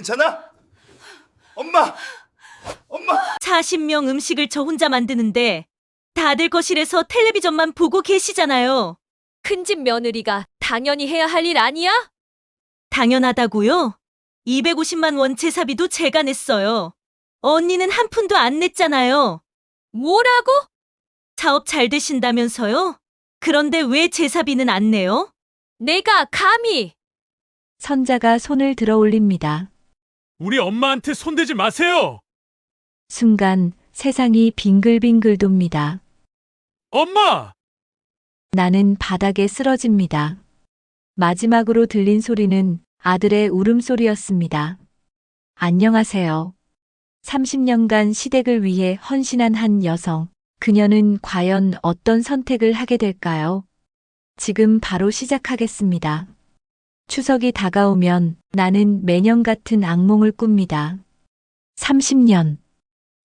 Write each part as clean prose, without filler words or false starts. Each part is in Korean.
괜찮아? 엄마! 엄마! 40명 음식을 저 혼자 만드는데 다들 거실에서 텔레비전만 보고 계시잖아요. 큰 집 며느리가 당연히 해야 할 일 아니야? 당연하다고요? 250만 원 제사비도 제가 냈어요. 언니는 한 푼도 안 냈잖아요. 뭐라고? 사업 잘 되신다면서요? 그런데 왜 제사비는 안 내요? 내가 감히! 선자가 손을 들어 올립니다. 우리 엄마한테 손대지 마세요! 순간 세상이 빙글빙글 돕니다. 엄마! 나는 바닥에 쓰러집니다. 마지막으로 들린 소리는 아들의 울음소리였습니다. 안녕하세요. 30년간 시댁을 위해 헌신한 한 여성. 그녀는 과연 어떤 선택을 하게 될까요? 지금 바로 시작하겠습니다. 추석이 다가오면 나는 매년 같은 악몽을 꿉니다.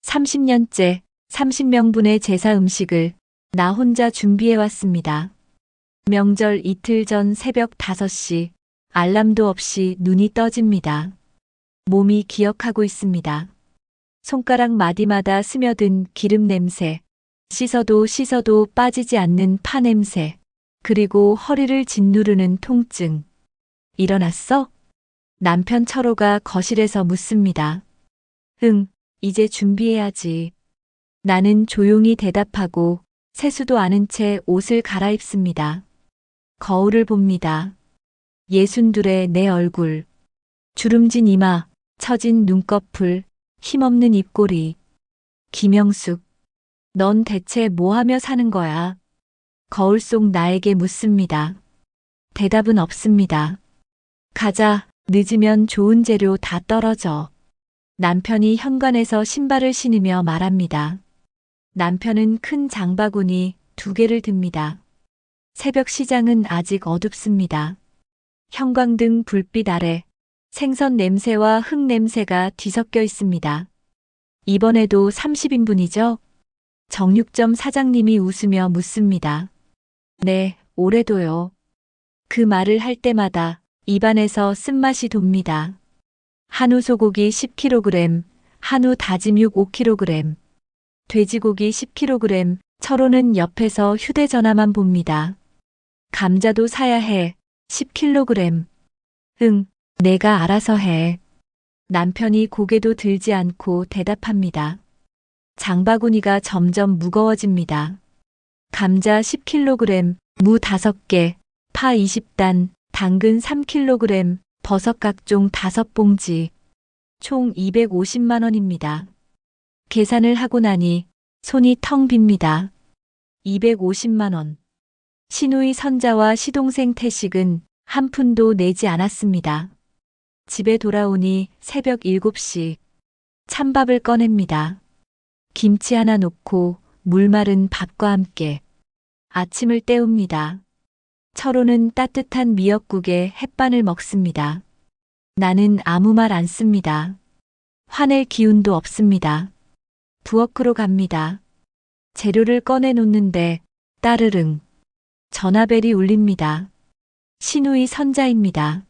30년째 30명분의 제사 음식을 나 혼자 준비해왔습니다. 명절 이틀 전 새벽 5시 알람도 없이 눈이 떠집니다. 몸이 기억하고 있습니다. 손가락 마디마다 스며든 기름 냄새, 씻어도 빠지지 않는 파 냄새, 그리고 허리를 짓누르는 통증. 일어났어? 남편 철호가 거실에서 묻습니다. 응, 이제 준비해야지. 나는 조용히 대답하고 세수도 않은 채 옷을 갈아입습니다. 거울을 봅니다. 62의 내 얼굴. 주름진 이마, 처진 눈꺼풀, 힘없는 입꼬리. 김영숙, 넌 대체 뭐 하며 사는 거야? 거울 속 나에게 묻습니다. 대답은 없습니다. 가자, 늦으면 좋은 재료 다 떨어져. 남편이 현관에서 신발을 신으며 말합니다. 남편은 큰 장바구니 2개를 듭니다. 새벽 시장은 아직 어둡습니다. 형광등 불빛 아래 생선 냄새와 흙 냄새가 뒤섞여 있습니다. 이번에도 30인분이죠? 정육점 사장님이 웃으며 묻습니다. 네, 올해도요. 그 말을 할 때마다 입안에서 쓴맛이 돕니다. 한우 소고기 10kg, 한우 다짐육 5kg, 돼지고기 10kg, 철호는 옆에서 휴대전화만 봅니다. 감자도 사야 해, 10kg. 응, 내가 알아서 해. 남편이 고개도 들지 않고 대답합니다. 장바구니가 점점 무거워집니다. 감자 10kg, 무 5개, 파 20단, 당근 3kg, 버섯 각종 5봉지. 총 250만 원입니다. 계산을 하고 나니 손이 텅 빕니다. 250만 원. 시누이 선자와 시동생 태식은 한 푼도 내지 않았습니다. 집에 돌아오니 새벽 7시. 찬밥을 꺼냅니다. 김치 하나 놓고 물 마른 밥과 함께 아침을 때웁니다. 철호는 따뜻한 미역국에 햇반을 먹습니다. 나는 아무 말 안 씁니다. 화낼 기운도 없습니다. 부엌으로 갑니다. 재료를 꺼내 놓는데 따르릉 전화벨이 울립니다. 시누이 선자입니다.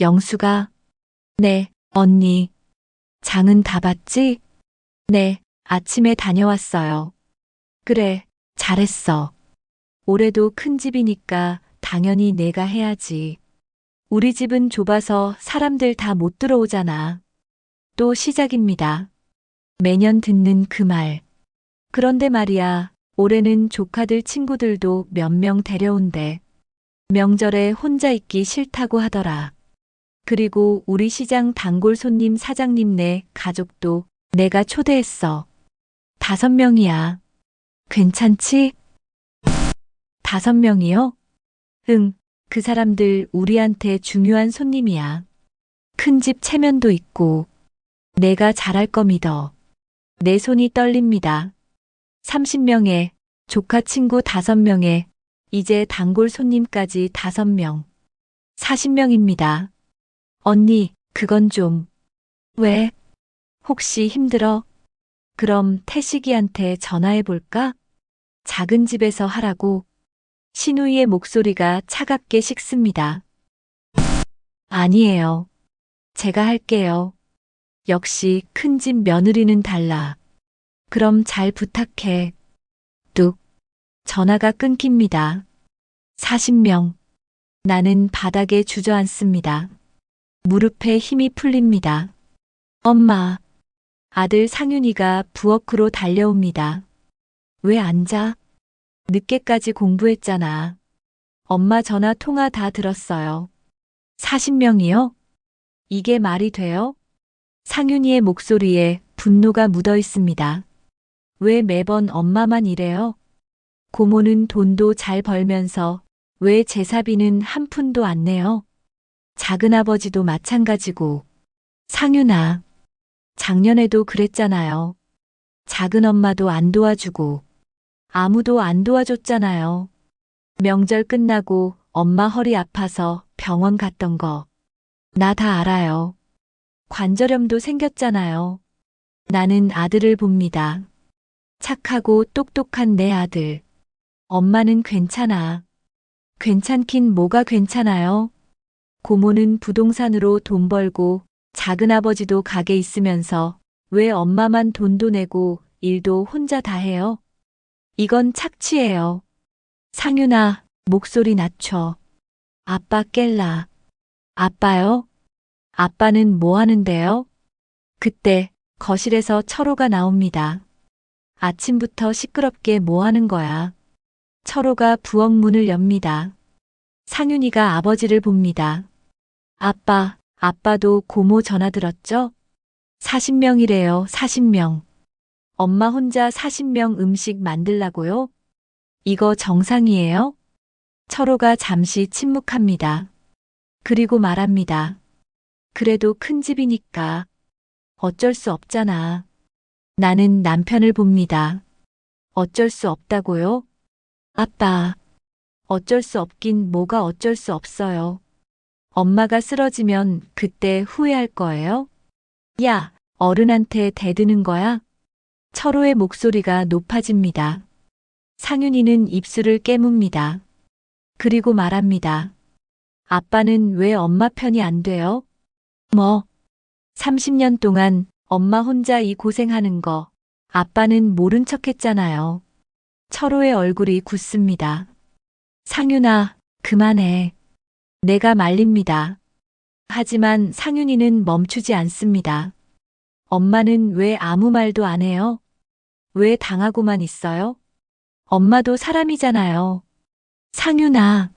영수가 네, 언니. 장은 다 봤지? 네, 아침에 다녀왔어요. 그래, 잘했어. 올해도 큰 집이니까 당연히 내가 해야지. 우리 집은 좁아서 사람들 다 못 들어오잖아. 또 시작입니다. 매년 듣는 그 말. 그런데 말이야, 올해는 조카들 친구들도 몇 명 데려온대. 명절에 혼자 있기 싫다고 하더라. 그리고 우리 시장 단골 손님 사장님네 가족도 내가 초대했어. 5명이야. 괜찮지? 5명이요? 응, 그 사람들 우리한테 중요한 손님이야. 큰 집 체면도 있고 내가 잘할 거 믿어. 내 손이 떨립니다. 30명에 조카 친구 5명에 이제 단골 손님까지 5명. 40명입니다. 언니, 그건 좀. 왜? 혹시 힘들어? 그럼 태식이한테 전화해 볼까? 작은 집에서 하라고. 시누이의 목소리가 차갑게 식습니다. 아니에요. 제가 할게요. 역시 큰 집 며느리는 달라. 그럼 잘 부탁해. 뚝. 전화가 끊깁니다. 40명. 나는 바닥에 주저앉습니다. 무릎에 힘이 풀립니다. 엄마. 아들 상윤이가 부엌으로 달려옵니다. 왜 앉아? 늦게까지 공부했잖아. 엄마 전화 통화 다 들었어요. 40명이요? 이게 말이 돼요? 상윤이의 목소리에 분노가 묻어 있습니다. 왜 매번 엄마만 이래요? 고모는 돈도 잘 벌면서 왜 제사비는 한 푼도 안 내요? 작은아버지도 마찬가지고. 상윤아, 작년에도 그랬잖아요. 작은엄마도 안 도와주고 아무도 안 도와줬잖아요. 명절 끝나고 엄마 허리 아파서 병원 갔던 거. 나 다 알아요. 관절염도 생겼잖아요. 나는 아들을 봅니다. 착하고 똑똑한 내 아들. 엄마는 괜찮아. 괜찮긴 뭐가 괜찮아요? 고모는 부동산으로 돈 벌고 작은아버지도 가게 있으면서 왜 엄마만 돈도 내고 일도 혼자 다 해요? 이건 착취예요. 상윤아, 목소리 낮춰. 아빠 깰라. 아빠요? 아빠는 뭐 하는데요? 그때 거실에서 철호가 나옵니다. 아침부터 시끄럽게 뭐 하는 거야? 철호가 부엌 문을 엽니다. 상윤이가 아버지를 봅니다. 아빠, 아빠도 고모 전화 들었죠? 40명이래요, 40명. 엄마 혼자 40명 음식 만들라고요? 이거 정상이에요? 철호가 잠시 침묵합니다. 그리고 말합니다. 그래도 큰 집이니까 어쩔 수 없잖아. 나는 남편을 봅니다. 어쩔 수 없다고요? 아빠, 어쩔 수 없긴 뭐가 어쩔 수 없어요. 엄마가 쓰러지면 그때 후회할 거예요? 야, 어른한테 대드는 거야? 철호의 목소리가 높아집니다. 상윤이는 입술을 깨뭅니다. 그리고 말합니다. 아빠는 왜 엄마 편이 안 돼요? 뭐? 30년 동안 엄마 혼자 이 고생하는 거 아빠는 모른 척 했잖아요. 철호의 얼굴이 굳습니다. 상윤아, 그만해. 내가 말립니다. 하지만 상윤이는 멈추지 않습니다. 엄마는 왜 아무 말도 안 해요? 왜 당하고만 있어요? 엄마도 사람이잖아요. 상윤아.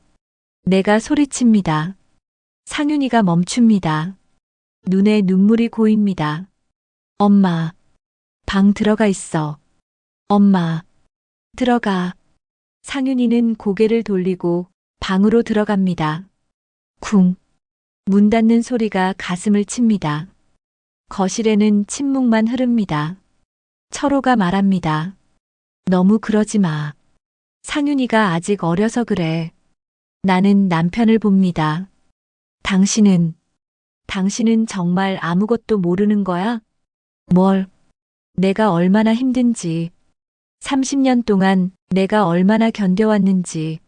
내가 소리칩니다. 상윤이가 멈춥니다. 눈에 눈물이 고입니다. 엄마. 방 들어가 있어. 엄마. 들어가. 상윤이는 고개를 돌리고 방으로 들어갑니다. 쿵. 문 닫는 소리가 가슴을 칩니다. 거실에는 침묵만 흐릅니다. 철호가 말합니다. 너무 그러지 마. 상윤이가 아직 어려서 그래. 나는 남편을 봅니다. 당신은 정말 아무것도 모르는 거야? 뭘? 내가 얼마나 힘든지. 30년 동안 내가 얼마나 견뎌왔는지.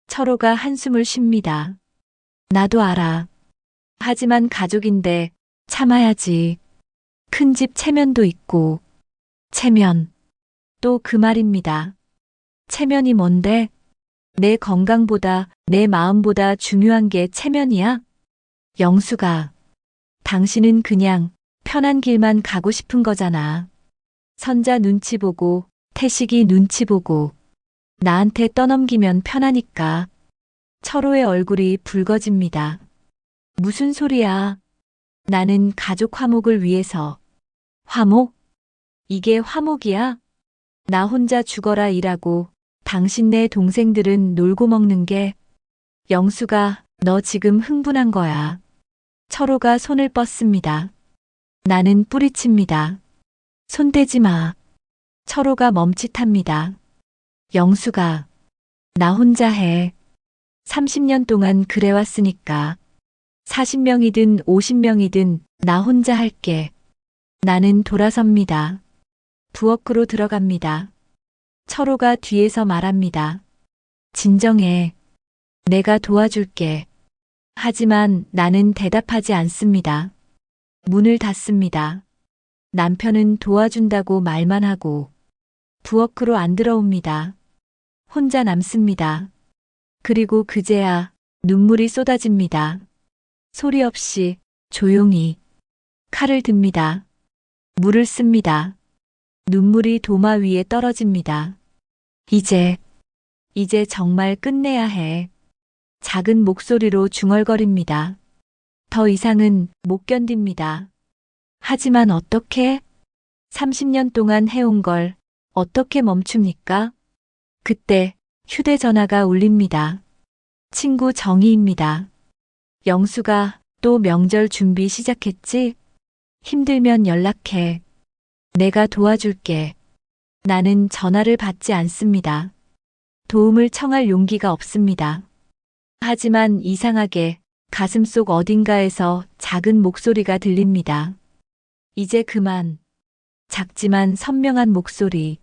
철호가 한숨을 쉽니다. 나도 알아. 하지만 가족인데 참아야지. 큰 집 체면도 있고. 체면. 또 그 말입니다. 체면이 뭔데? 내 건강보다 내 마음보다 중요한 게 체면이야? 영수가. 당신은 그냥 편한 길만 가고 싶은 거잖아. 선자 눈치 보고 태식이 눈치 보고 나한테 떠넘기면 편하니까. 철호의 얼굴이 붉어집니다. 무슨 소리야? 나는 가족 화목을 위해서. 화목? 이게 화목이야? 나 혼자 죽어라 일하고 당신네 동생들은 놀고 먹는 게. 영수가 너 지금 흥분한 거야. 철호가 손을 뻗습니다. 나는 뿌리칩니다. 손대지 마. 철호가 멈칫합니다. 영수가 나 혼자 해. 30년 동안 그래왔으니까. 40명이든 50명이든 나 혼자 할게. 나는 돌아섭니다. 부엌으로 들어갑니다. 철호가 뒤에서 말합니다. 진정해. 내가 도와줄게. 하지만 나는 대답하지 않습니다. 문을 닫습니다. 남편은 도와준다고 말만 하고 부엌으로 안 들어옵니다. 혼자 남습니다. 그리고 그제야 눈물이 쏟아집니다. 소리 없이 조용히 칼을 듭니다. 물을 씁니다. 눈물이 도마 위에 떨어집니다. 이제 정말 끝내야 해. 작은 목소리로 중얼거립니다. 더 이상은 못 견딥니다. 하지만 어떻게? 30년 동안 해온 걸 어떻게 멈춥니까? 그때 휴대전화가 울립니다. 친구 정희입니다. 영수가 또 명절 준비 시작했지? 힘들면 연락해. 내가 도와줄게. 나는 전화를 받지 않습니다. 도움을 청할 용기가 없습니다. 하지만 이상하게 가슴속 어딘가에서 작은 목소리가 들립니다. 이제 그만. 작지만 선명한 목소리.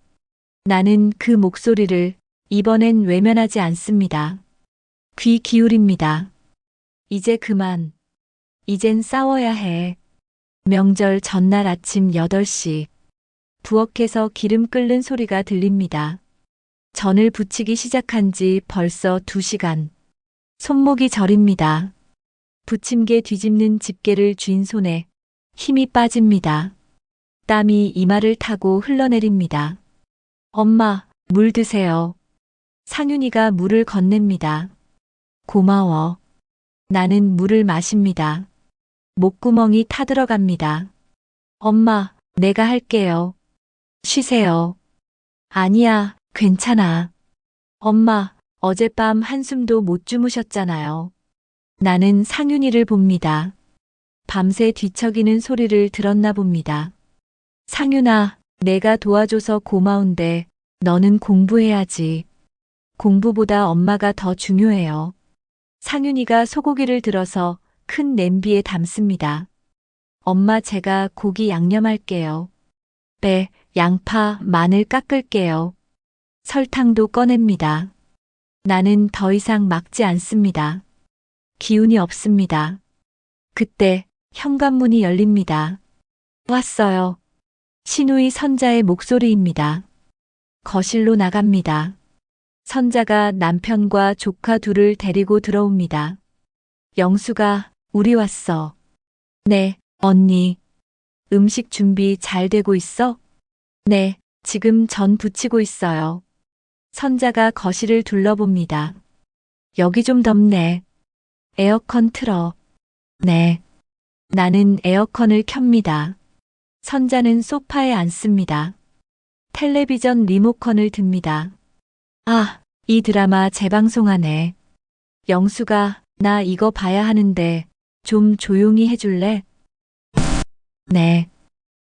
나는 그 목소리를 이번엔 외면하지 않습니다. 귀 기울입니다. 이제 그만. 이젠 싸워야 해. 명절 전날 아침 8시. 부엌에서 기름 끓는 소리가 들립니다. 전을 부치기 시작한 지 벌써 2시간. 손목이 저립니다. 부침개 뒤집는 집게를 쥔 손에 힘이 빠집니다. 땀이 이마를 타고 흘러내립니다. 엄마, 물 드세요. 상윤이가 물을 건넵니다. 고마워. 나는 물을 마십니다. 목구멍이 타들어갑니다. 엄마, 내가 할게요. 쉬세요. 아니야, 괜찮아. 엄마, 어젯밤 한숨도 못 주무셨잖아요. 나는 상윤이를 봅니다. 밤새 뒤척이는 소리를 들었나 봅니다. 상윤아, 내가 도와줘서 고마운데 너는 공부해야지. 공부보다 엄마가 더 중요해요. 상윤이가 소고기를 들어서 큰 냄비에 담습니다. 엄마, 제가 고기 양념할게요. 네, 양파, 마늘 깎을게요. 설탕도 꺼냅니다. 나는 더 이상 막지 않습니다. 기운이 없습니다. 그때 현관문이 열립니다. 왔어요. 신우이 선자의 목소리입니다. 거실로 나갑니다. 선자가 남편과 조카 둘을 데리고 들어옵니다. 영수가, 우리 왔어. 네, 언니. 음식 준비 잘 되고 있어? 네, 지금 전 부치고 있어요. 선자가 거실을 둘러봅니다. 여기 좀 덥네. 에어컨 틀어. 네. 나는 에어컨을 켭니다. 선자는 소파에 앉습니다. 텔레비전 리모컨을 듭니다. 아, 이 드라마 재방송하네. 영수가, 나 이거 봐야 하는데 좀 조용히 해줄래? 네.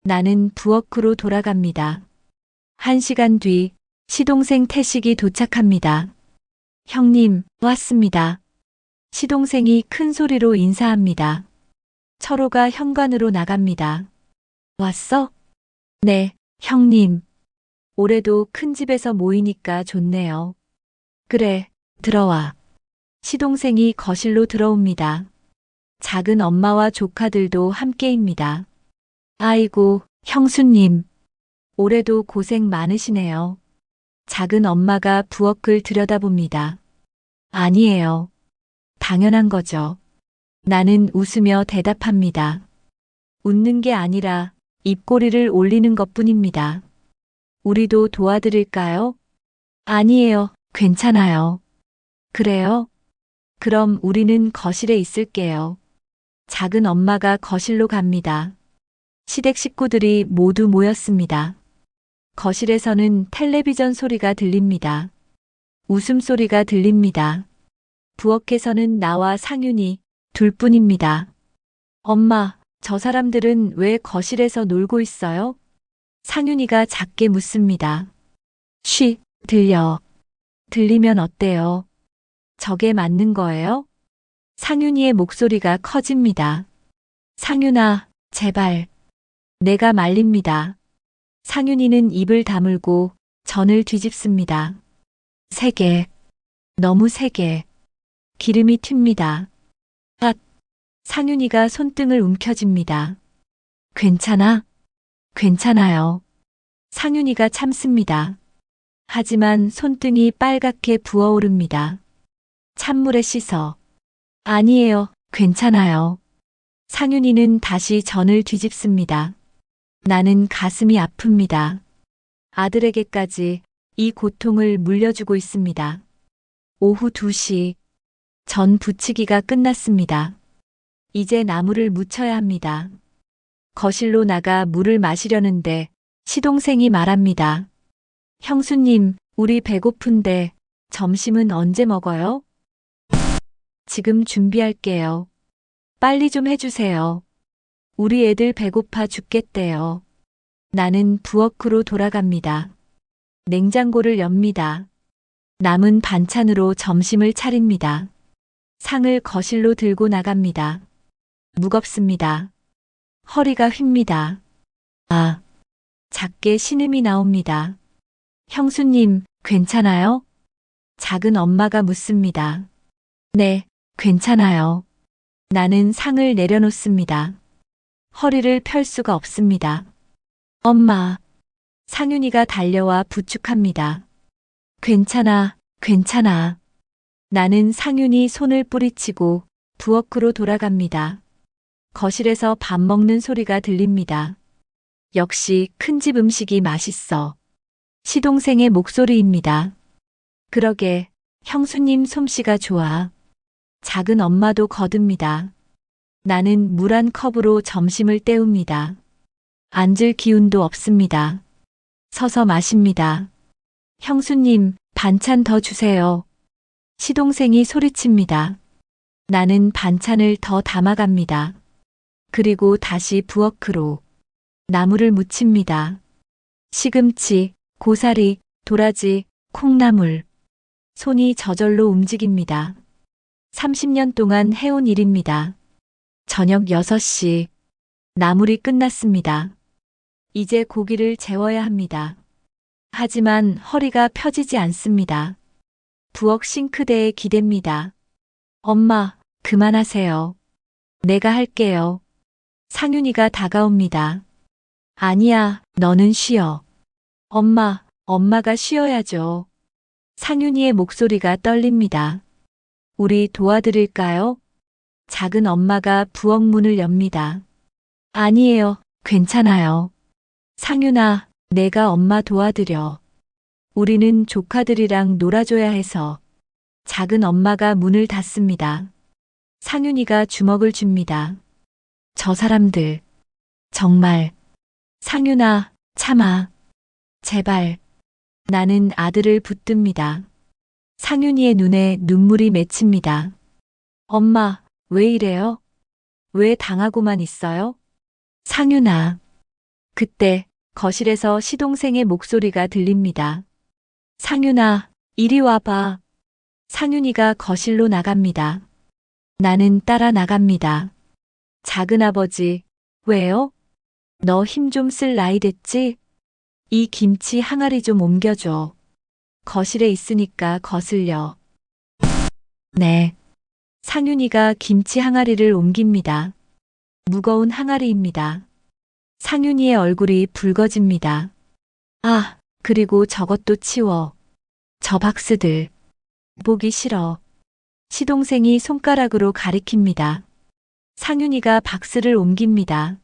나는 부엌으로 돌아갑니다. 1시간 뒤 시동생 태식이 도착합니다. 형님, 왔습니다. 시동생이 큰 소리로 인사합니다. 철호가 현관으로 나갑니다. 왔어? 네, 형님. 올해도 큰 집에서 모이니까 좋네요. 그래, 들어와. 시동생이 거실로 들어옵니다. 작은 엄마와 조카들도 함께입니다. 아이고, 형수님. 올해도 고생 많으시네요. 작은 엄마가 부엌을 들여다봅니다. 아니에요. 당연한 거죠. 나는 웃으며 대답합니다. 웃는 게 아니라 입꼬리를 올리는 것뿐입니다. 우리도 도와드릴까요? 아니에요. 괜찮아요. 그래요? 그럼 우리는 거실에 있을게요. 작은 엄마가 거실로 갑니다. 시댁 식구들이 모두 모였습니다. 거실에서는 텔레비전 소리가 들립니다. 웃음소리가 들립니다. 부엌에서는 나와 상윤이 둘뿐입니다. 엄마, 저 사람들은 왜 거실에서 놀고 있어요? 상윤이가 작게 묻습니다. 쉬, 들려. 들리면 어때요? 저게 맞는 거예요? 상윤이의 목소리가 커집니다. 상윤아, 제발. 내가 말립니다. 상윤이는 입을 다물고 전을 뒤집습니다. 세게. 너무 세게. 기름이 튑니다. 앗! 상윤이가 손등을 움켜쥡니다. 괜찮아? 괜찮아요. 상윤이가 참습니다. 하지만 손등이 빨갛게 부어오릅니다. 찬물에 씻어. 아니에요. 괜찮아요. 상윤이는 다시 전을 뒤집습니다. 나는 가슴이 아픕니다. 아들에게까지 이 고통을 물려주고 있습니다. 오후 2시. 전 부치기가 끝났습니다. 이제 나무를 묻혀야 합니다. 거실로 나가 물을 마시려는데 시동생이 말합니다. 형수님, 우리 배고픈데 점심은 언제 먹어요? 지금 준비할게요. 빨리 좀 해주세요. 우리 애들 배고파 죽겠대요. 나는 부엌으로 돌아갑니다. 냉장고를 엽니다. 남은 반찬으로 점심을 차립니다. 상을 거실로 들고 나갑니다. 무겁습니다. 허리가 휩니다. 아, 작게 신음이 나옵니다. 형수님, 괜찮아요? 작은 엄마가 묻습니다. 네, 괜찮아요. 나는 상을 내려놓습니다. 허리를 펼 수가 없습니다. 엄마. 상윤이가 달려와 부축합니다. 괜찮아, 괜찮아. 나는 상윤이 손을 뿌리치고 부엌으로 돌아갑니다. 거실에서 밥 먹는 소리가 들립니다. 역시 큰 집 음식이 맛있어. 시동생의 목소리입니다. 그러게, 형수님 솜씨가 좋아. 작은 엄마도 거듭니다. 나는 물 한 컵으로 점심을 때웁니다. 앉을 기운도 없습니다. 서서 마십니다. 형수님, 반찬 더 주세요. 시동생이 소리칩니다. 나는 반찬을 더 담아갑니다. 그리고 다시 부엌으로 나무를 묻힙니다. 시금치, 고사리, 도라지, 콩나물. 손이 저절로 움직입니다. 30년 동안 해온 일입니다. 저녁 6시. 나물이 끝났습니다. 이제 고기를 재워야 합니다. 하지만 허리가 펴지지 않습니다. 부엌 싱크대에 기댑니다. 엄마, 그만하세요. 내가 할게요. 상윤이가 다가옵니다. 아니야, 너는 쉬어. 엄마가 쉬어야죠. 상윤이의 목소리가 떨립니다. 우리 도와드릴까요? 작은 엄마가 부엌 문을 엽니다. 아니에요, 괜찮아요. 상윤아, 내가 엄마 도와드려. 우리는 조카들이랑 놀아줘야 해서. 작은 엄마가 문을 닫습니다. 상윤이가 주먹을 줍니다. 저 사람들. 정말. 상윤아, 참아. 제발. 나는 아들을 붙듭니다. 상윤이의 눈에 눈물이 맺힙니다. 엄마, 왜 이래요? 왜 당하고만 있어요? 상윤아. 그때 거실에서 시동생의 목소리가 들립니다. 상윤아, 이리 와봐. 상윤이가 거실로 나갑니다. 나는 따라 나갑니다. 작은아버지, 왜요? 너 힘 좀 쓸 나이 됐지? 이 김치 항아리 좀 옮겨줘. 거실에 있으니까 거슬려. 네. 상윤이가 김치 항아리를 옮깁니다. 무거운 항아리입니다. 상윤이의 얼굴이 붉어집니다. 아, 그리고 저것도 치워. 저 박스들. 보기 싫어. 시동생이 손가락으로 가리킵니다. 상윤이가 박스를 옮깁니다.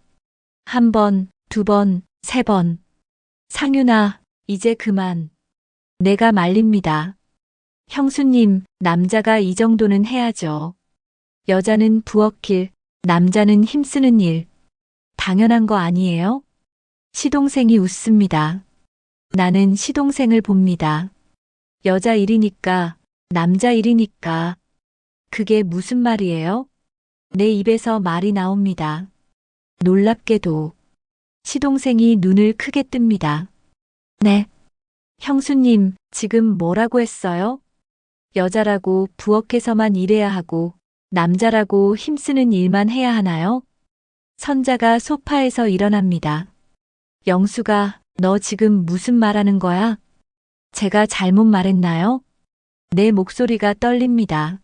1번, 2번, 3번. 상윤아, 이제 그만. 내가 말립니다. 형수님, 남자가 이 정도는 해야죠. 여자는 부엌일, 남자는 힘쓰는 일. 당연한 거 아니에요? 시동생이 웃습니다. 나는 시동생을 봅니다. 여자 일이니까, 남자 일이니까. 그게 무슨 말이에요? 내 입에서 말이 나옵니다. 놀랍게도. 시동생이 눈을 크게 뜹니다. 네. 형수님, 지금 뭐라고 했어요? 여자라고 부엌에서만 일해야 하고, 남자라고 힘쓰는 일만 해야 하나요? 선자가 소파에서 일어납니다. 영수가, 너 지금 무슨 말하는 거야? 제가 잘못 말했나요? 내 목소리가 떨립니다.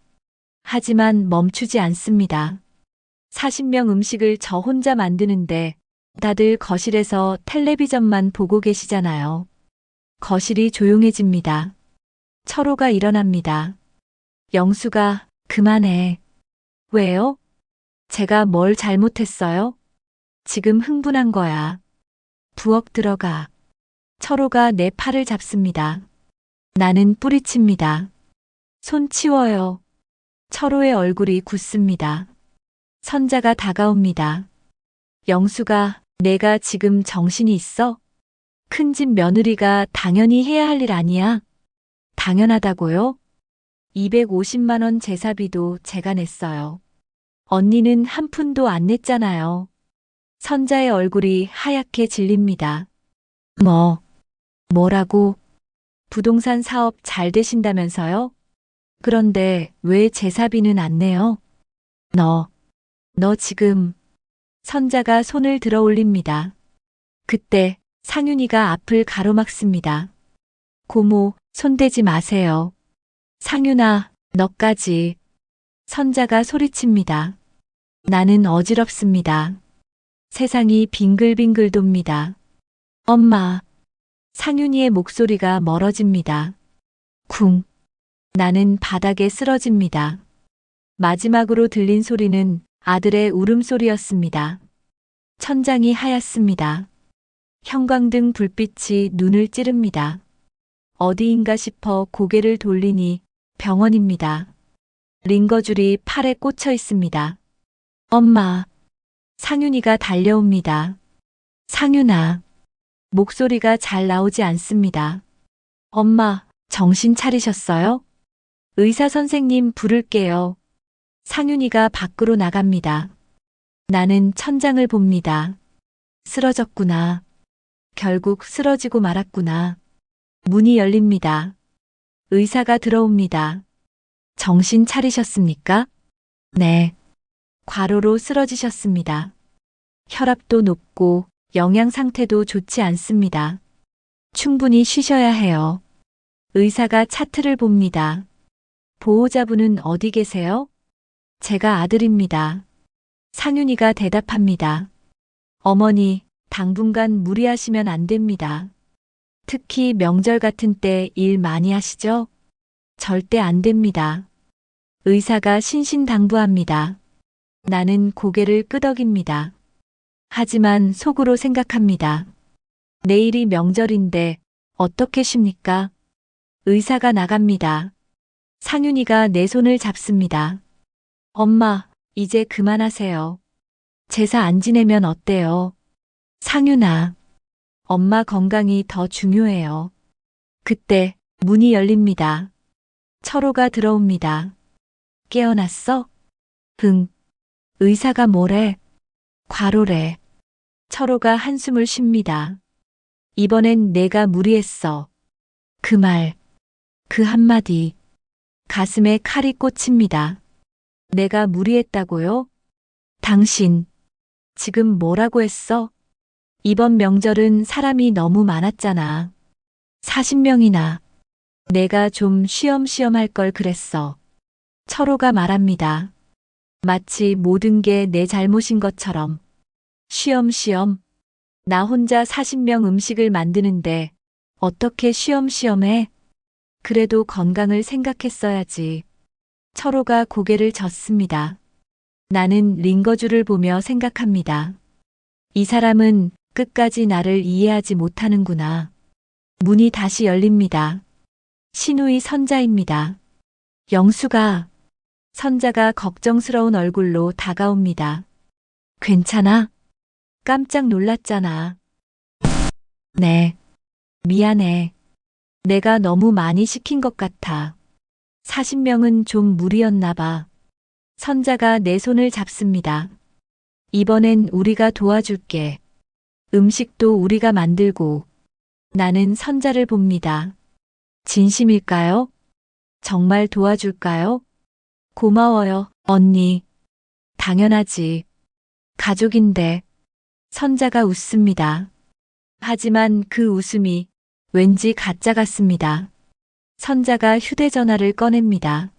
하지만 멈추지 않습니다. 40명 음식을 저 혼자 만드는데 다들 거실에서 텔레비전만 보고 계시잖아요. 거실이 조용해집니다. 철호가 일어납니다. 영수가 그만해. 왜요? 제가 뭘 잘못했어요? 지금 흥분한 거야. 부엌 들어가. 철호가 내 팔을 잡습니다. 나는 뿌리칩니다. 손 치워요. 철호의 얼굴이 굳습니다. 선자가 다가옵니다. 영수가 내가 지금 정신이 있어? 큰 집 며느리가 당연히 해야 할 일 아니야? 당연하다고요? 250만 원 제사비도 제가 냈어요. 언니는 한 푼도 안 냈잖아요. 선자의 얼굴이 하얗게 질립니다. 뭐라고? 부동산 사업 잘 되신다면서요? 그런데 왜 제사비는 안 내요? 너 지금. 선자가 손을 들어 올립니다. 그때 상윤이가 앞을 가로막습니다. 고모, 손대지 마세요. 상윤아, 너까지. 선자가 소리칩니다. 나는 어지럽습니다. 세상이 빙글빙글 돕니다. 엄마. 상윤이의 목소리가 멀어집니다. 쿵. 나는 바닥에 쓰러집니다. 마지막으로 들린 소리는 아들의 울음소리였습니다. 천장이 하얗습니다. 형광등 불빛이 눈을 찌릅니다. 어디인가 싶어 고개를 돌리니 병원입니다. 링거줄이 팔에 꽂혀 있습니다. 엄마. 상윤이가 달려옵니다. 상윤아. 목소리가 잘 나오지 않습니다. 엄마, 정신 차리셨어요? 의사 선생님 부를게요. 상윤이가 밖으로 나갑니다. 나는 천장을 봅니다. 쓰러졌구나. 결국 쓰러지고 말았구나. 문이 열립니다. 의사가 들어옵니다. 정신 차리셨습니까? 네. 과로로 쓰러지셨습니다. 혈압도 높고 영양 상태도 좋지 않습니다. 충분히 쉬셔야 해요. 의사가 차트를 봅니다. 보호자분은 어디 계세요? 제가 아들입니다. 상윤이가 대답합니다. 어머니, 당분간 무리하시면 안 됩니다. 특히 명절 같은 때 일 많이 하시죠? 절대 안 됩니다. 의사가 신신당부합니다. 나는 고개를 끄덕입니다. 하지만 속으로 생각합니다. 내일이 명절인데 어떻게 쉽니까? 의사가 나갑니다. 상윤이가 내 손을 잡습니다. 엄마, 이제 그만하세요. 제사 안 지내면 어때요? 상윤아, 엄마 건강이 더 중요해요. 그때 문이 열립니다. 철호가 들어옵니다. 깨어났어? 응. 의사가 뭐래? 과로래. 철호가 한숨을 쉽니다. 이번엔 내가 무리했어. 그 말, 그 한마디. 가슴에 칼이 꽂힙니다. 내가 무리했다고요? 당신, 지금 뭐라고 했어? 이번 명절은 사람이 너무 많았잖아. 40명이나. 내가 좀 쉬엄쉬엄 할 걸 그랬어. 철호가 말합니다. 마치 모든 게 내 잘못인 것처럼. 쉬엄쉬엄. 나 혼자 40명 음식을 만드는데 어떻게 쉬엄쉬엄 해? 그래도 건강을 생각했어야지. 철호가 고개를 젓습니다. 나는 링거줄을 보며 생각합니다. 이 사람은 끝까지 나를 이해하지 못하는구나. 문이 다시 열립니다. 신우이 선자입니다. 영수가. 선자가 걱정스러운 얼굴로 다가옵니다. 괜찮아? 깜짝 놀랐잖아. 네. 미안해. 내가 너무 많이 시킨 것 같아. 40명은 좀 무리였나 봐. 선자가 내 손을 잡습니다. 이번엔 우리가 도와줄게. 음식도 우리가 만들고. 나는 선자를 봅니다. 진심일까요? 정말 도와줄까요? 고마워요, 언니. 당연하지. 가족인데. 선자가 웃습니다. 하지만 그 웃음이 왠지 가짜 같습니다. 선자가 휴대전화를 꺼냅니다.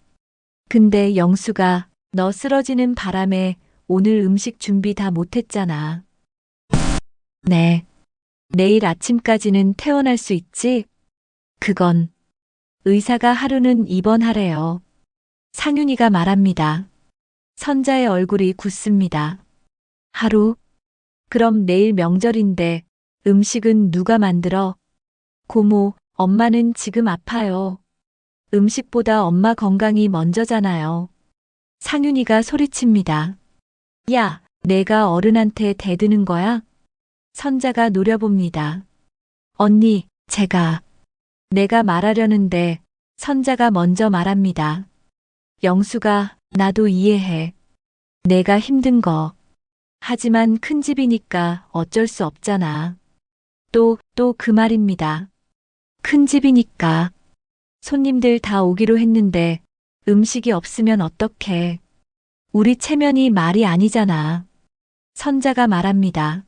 근데 영수가 너 쓰러지는 바람에 오늘 음식 준비 다 못했잖아. 네. 내일 아침까지는 퇴원할 수 있지? 그건 의사가 하루는 입원하래요. 상윤이가 말합니다. 선자의 얼굴이 굳습니다. 하루? 그럼 내일 명절인데 음식은 누가 만들어? 고모, 엄마는 지금 아파요. 음식보다 엄마 건강이 먼저잖아요. 상윤이가 소리칩니다. 야, 내가 어른한테 대드는 거야? 선자가 노려봅니다. 언니, 내가 말하려는데 선자가 먼저 말합니다. 영수가 나도 이해해. 내가 힘든 거. 하지만 큰 집이니까 어쩔 수 없잖아. 또 그 말입니다. 큰 집이니까. 손님들 다 오기로 했는데 음식이 없으면 어떡해. 우리 체면이 말이 아니잖아. 선자가 말합니다.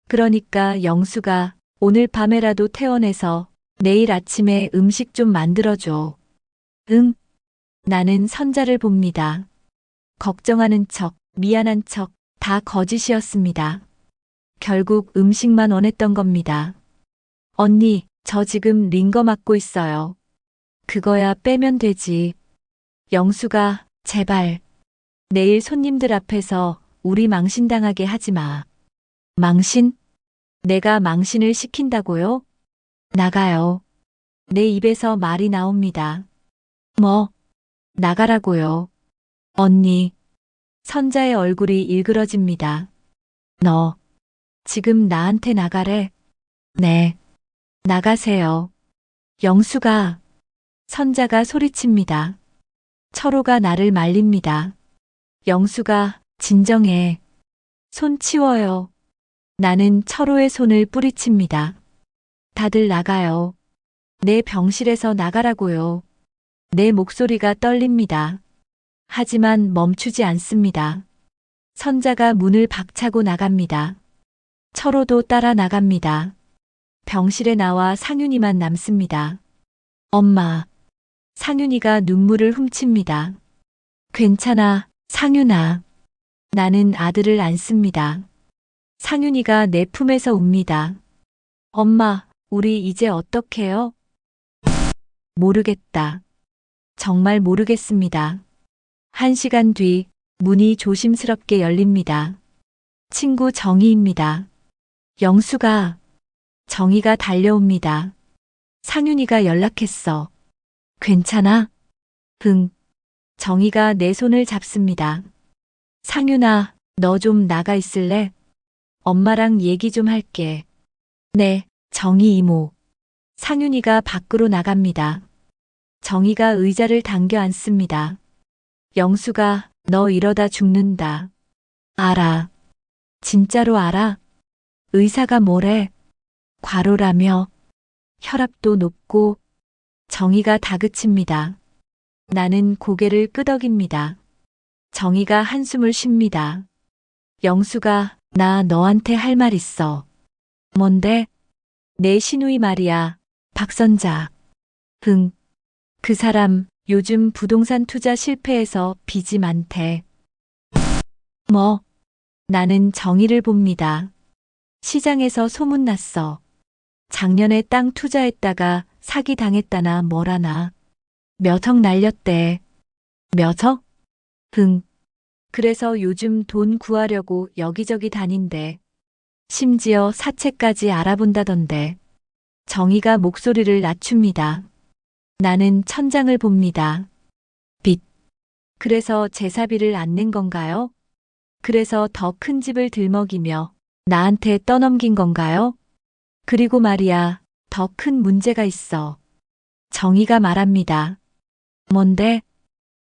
그러니까 영수가 오늘 밤에라도 퇴원해서 내일 아침에 음식 좀 만들어줘. 응? 나는 선자를 봅니다. 걱정하는 척, 미안한 척, 다 거짓이었습니다. 결국 음식만 원했던 겁니다. 언니, 저 지금 링거 맞고 있어요. 그거야 빼면 되지. 영수가, 제발. 내일 손님들 앞에서 우리 망신당하게 하지 마. 망신? 내가 망신을 시킨다고요? 나가요. 내 입에서 말이 나옵니다. 뭐? 나가라고요. 언니. 선자의 얼굴이 일그러집니다. 너. 지금 나한테 나가래? 네. 나가세요. 영수가. 선자가 소리칩니다. 철호가 나를 말립니다. 영수가, 진정해. 손 치워요. 나는 철호의 손을 뿌리칩니다. 다들 나가요. 내 병실에서 나가라고요. 내 목소리가 떨립니다. 하지만 멈추지 않습니다. 선자가 문을 박차고 나갑니다. 철호도 따라 나갑니다. 병실에 나와 상윤이만 남습니다. 엄마. 상윤이가 눈물을 훔칩니다. 괜찮아, 상윤아. 나는 아들을 안습니다. 상윤이가 내 품에서 웁니다. 엄마, 우리 이제 어떡해요? 모르겠다. 정말 모르겠습니다. 1시간 뒤 문이 조심스럽게 열립니다. 친구 정희입니다. 영수가. 정희가 달려옵니다. 상윤이가 연락했어. 괜찮아? 응. 정희가 내 손을 잡습니다. 상윤아, 너 좀 나가 있을래? 엄마랑 얘기 좀 할게. 네, 정희 이모. 상윤이가 밖으로 나갑니다. 정희가 의자를 당겨 앉습니다. 영수가, 너 이러다 죽는다. 알아. 진짜로 알아? 의사가 뭐래? 과로라며. 혈압도 높고. 정희가 다그칩니다. 나는 고개를 끄덕입니다. 정희가 한숨을 쉽니다. 영수가, 나 너한테 할 말 있어. 뭔데? 내 시누이 말이야. 박선자. 응. 그 사람 요즘 부동산 투자 실패해서 빚이 많대. 뭐? 나는 정의를 봅니다. 시장에서 소문났어. 작년에 땅 투자했다가 사기 당했다나 뭐라나. 몇 억 날렸대. 몇 억? 응. 그래서 요즘 돈 구하려고 여기저기 다닌대. 심지어 사채까지 알아본다던데. 정의가 목소리를 낮춥니다. 나는 천장을 봅니다. 빚. 그래서 제사비를 안 낸 건가요? 그래서 더 큰 집을 들먹이며 나한테 떠넘긴 건가요? 그리고 말이야, 더 큰 문제가 있어. 정의가 말합니다. 뭔데?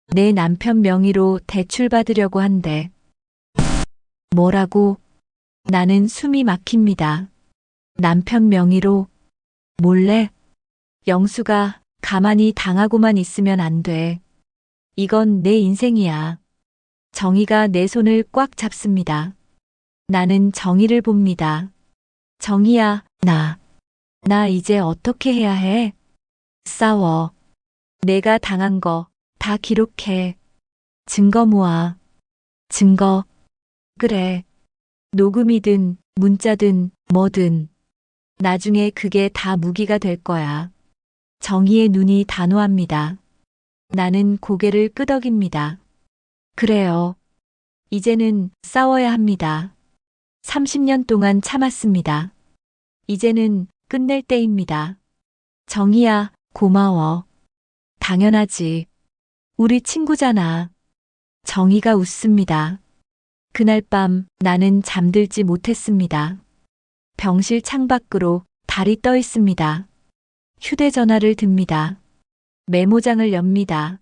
내 남편 명의로 대출받으려고 한대. 뭐라고? 나는 숨이 막힙니다. 남편 명의로? 몰래? 영수가 가만히 당하고만 있으면 안 돼. 이건 내 인생이야. 정의가 내 손을 꽉 잡습니다. 나는 정의를 봅니다. 정의야, 나 이제 어떻게 해야 해? 싸워. 내가 당한 거 다 기록해. 증거 모아. 증거. 그래. 녹음이든 문자든 뭐든. 나중에 그게 다 무기가 될 거야. 정희의 눈이 단호합니다. 나는 고개를 끄덕입니다. 그래요. 이제는 싸워야 합니다. 30년 동안 참았습니다. 이제는 끝낼 때입니다. 정희야, 고마워. 당연하지. 우리 친구잖아. 정희가 웃습니다. 그날 밤 나는 잠들지 못했습니다. 병실 창밖으로 달이 떠 있습니다. 휴대전화를 듭니다. 메모장을 엽니다.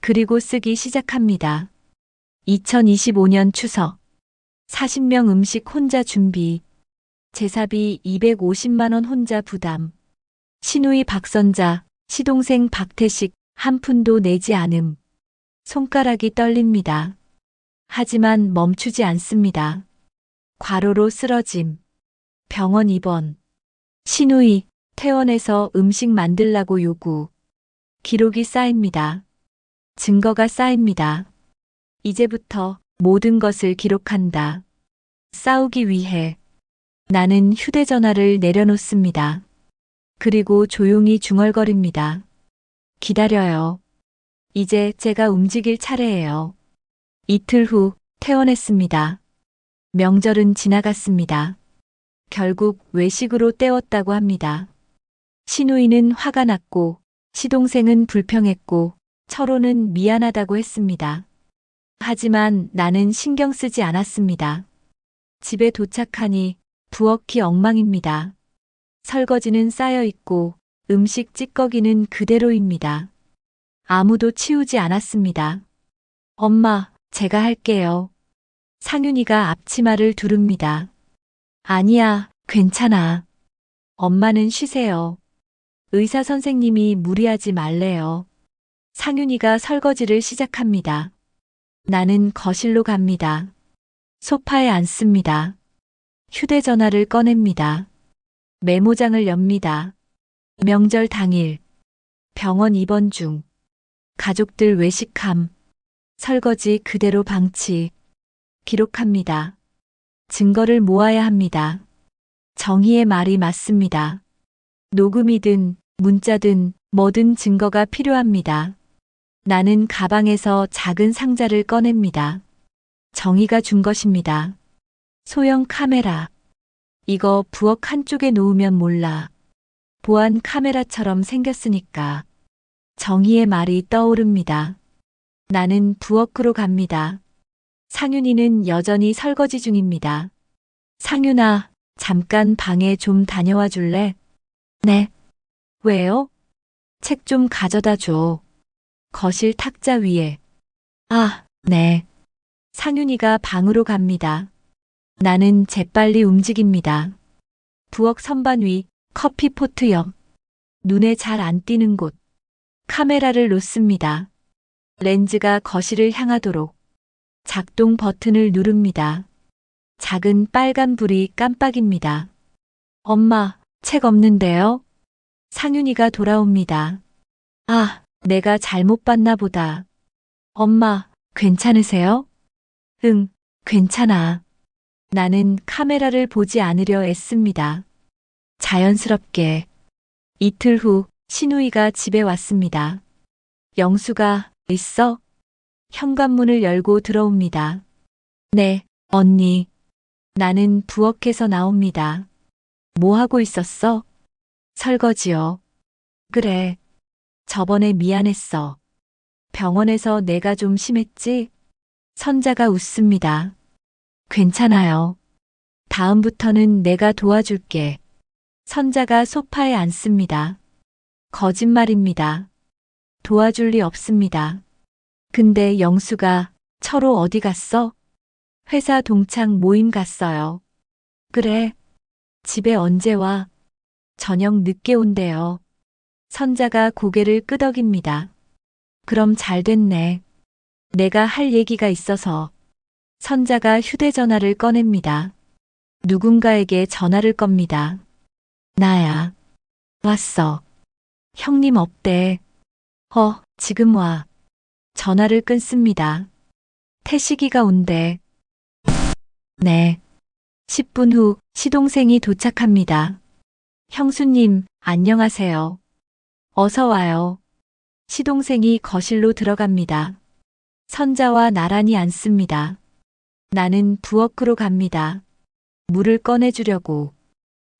그리고 쓰기 시작합니다. 2025년 추석. 40명 음식 혼자 준비. 제사비 250만 원 혼자 부담. 시누이 박선자, 시동생 박태식 한 푼도 내지 않음. 손가락이 떨립니다. 하지만 멈추지 않습니다. 과로로 쓰러짐. 병원 입원. 시누이, 퇴원해서 음식 만들라고 요구. 기록이 쌓입니다. 증거가 쌓입니다. 이제부터 모든 것을 기록한다. 싸우기 위해 나는 휴대전화를 내려놓습니다. 그리고 조용히 중얼거립니다. 기다려요. 이제 제가 움직일 차례예요. 이틀 후 퇴원했습니다. 명절은 지나갔습니다. 결국 외식으로 때웠다고 합니다. 시누이는 화가 났고 시동생은 불평했고 철호는 미안하다고 했습니다. 하지만 나는 신경 쓰지 않았습니다. 집에 도착하니 부엌이 엉망입니다. 설거지는 쌓여 있고 음식 찌꺼기는 그대로입니다. 아무도 치우지 않았습니다. 엄마, 제가 할게요. 상윤이가 앞치마를 두릅니다. 아니야, 괜찮아. 엄마는 쉬세요. 의사 선생님이 무리하지 말래요. 상윤이가 설거지를 시작합니다. 나는 거실로 갑니다. 소파에 앉습니다. 휴대전화를 꺼냅니다. 메모장을 엽니다. 명절 당일. 병원 입원 중. 가족들 외식함. 설거지 그대로 방치. 기록합니다. 증거를 모아야 합니다. 정희의 말이 맞습니다. 녹음이든 문자든 뭐든 증거가 필요합니다. 나는 가방에서 작은 상자를 꺼냅니다. 정희가 준 것입니다. 소형 카메라. 이거 부엌 한쪽에 놓으면 몰라. 보안 카메라처럼 생겼으니까. 정희의 말이 떠오릅니다. 나는 부엌으로 갑니다. 상윤이는 여전히 설거지 중입니다. 상윤아, 잠깐 방에 좀 다녀와 줄래? 네. 왜요? 책 좀 가져다 줘. 거실 탁자 위에. 아, 네. 상윤이가 방으로 갑니다. 나는 재빨리 움직입니다. 부엌 선반 위, 커피포트 옆. 눈에 잘 안 띄는 곳. 카메라를 놓습니다. 렌즈가 거실을 향하도록. 작동 버튼을 누릅니다. 작은 빨간 불이 깜빡입니다. 엄마, 책 없는데요? 상윤이가 돌아옵니다. 아, 내가 잘못 봤나 보다. 엄마, 괜찮으세요? 응, 괜찮아. 나는 카메라를 보지 않으려 애씁니다. 자연스럽게. 이틀 후 시누이가 집에 왔습니다. 영수가 있어? 현관문을 열고 들어옵니다. 네, 언니. 나는 부엌에서 나옵니다. 뭐 하고 있었어? 설거지요. 그래. 저번에 미안했어. 병원에서 내가 좀 심했지? 선자가 웃습니다. 괜찮아요. 다음부터는 내가 도와줄게. 선자가 소파에 앉습니다. 거짓말입니다. 도와줄 리 없습니다. 근데 영수가 철호 어디 갔어? 회사 동창 모임 갔어요. 그래. 집에 언제 와? 저녁 늦게 온대요. 선자가 고개를 끄덕입니다. 그럼 잘 됐네. 내가 할 얘기가 있어서. 선자가 휴대전화를 꺼냅니다. 누군가에게 전화를 겁니다. 나야. 왔어. 형님 없대. 지금 와. 전화를 끊습니다. 태식이가 온대. 네. 10분 후 시동생이 도착합니다. 형수님, 안녕하세요. 어서 와요. 시동생이 거실로 들어갑니다. 선자와 나란히 앉습니다. 나는 부엌으로 갑니다. 물을 꺼내주려고.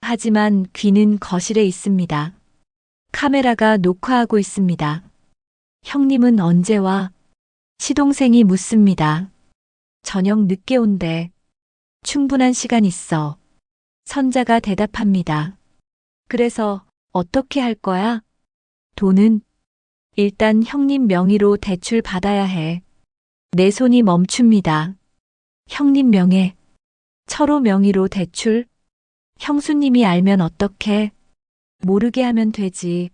하지만 귀는 거실에 있습니다. 카메라가 녹화하고 있습니다. 형님은 언제 와? 시동생이 묻습니다. 저녁 늦게 온대. 충분한 시간 있어. 선자가 대답합니다. 그래서 어떻게 할 거야? 돈은? 일단 형님 명의로 대출 받아야 해. 내 손이 멈춥니다. 형님 명예. 철호 명의로 대출? 형수님이 알면 어떡해? 모르게 하면 되지.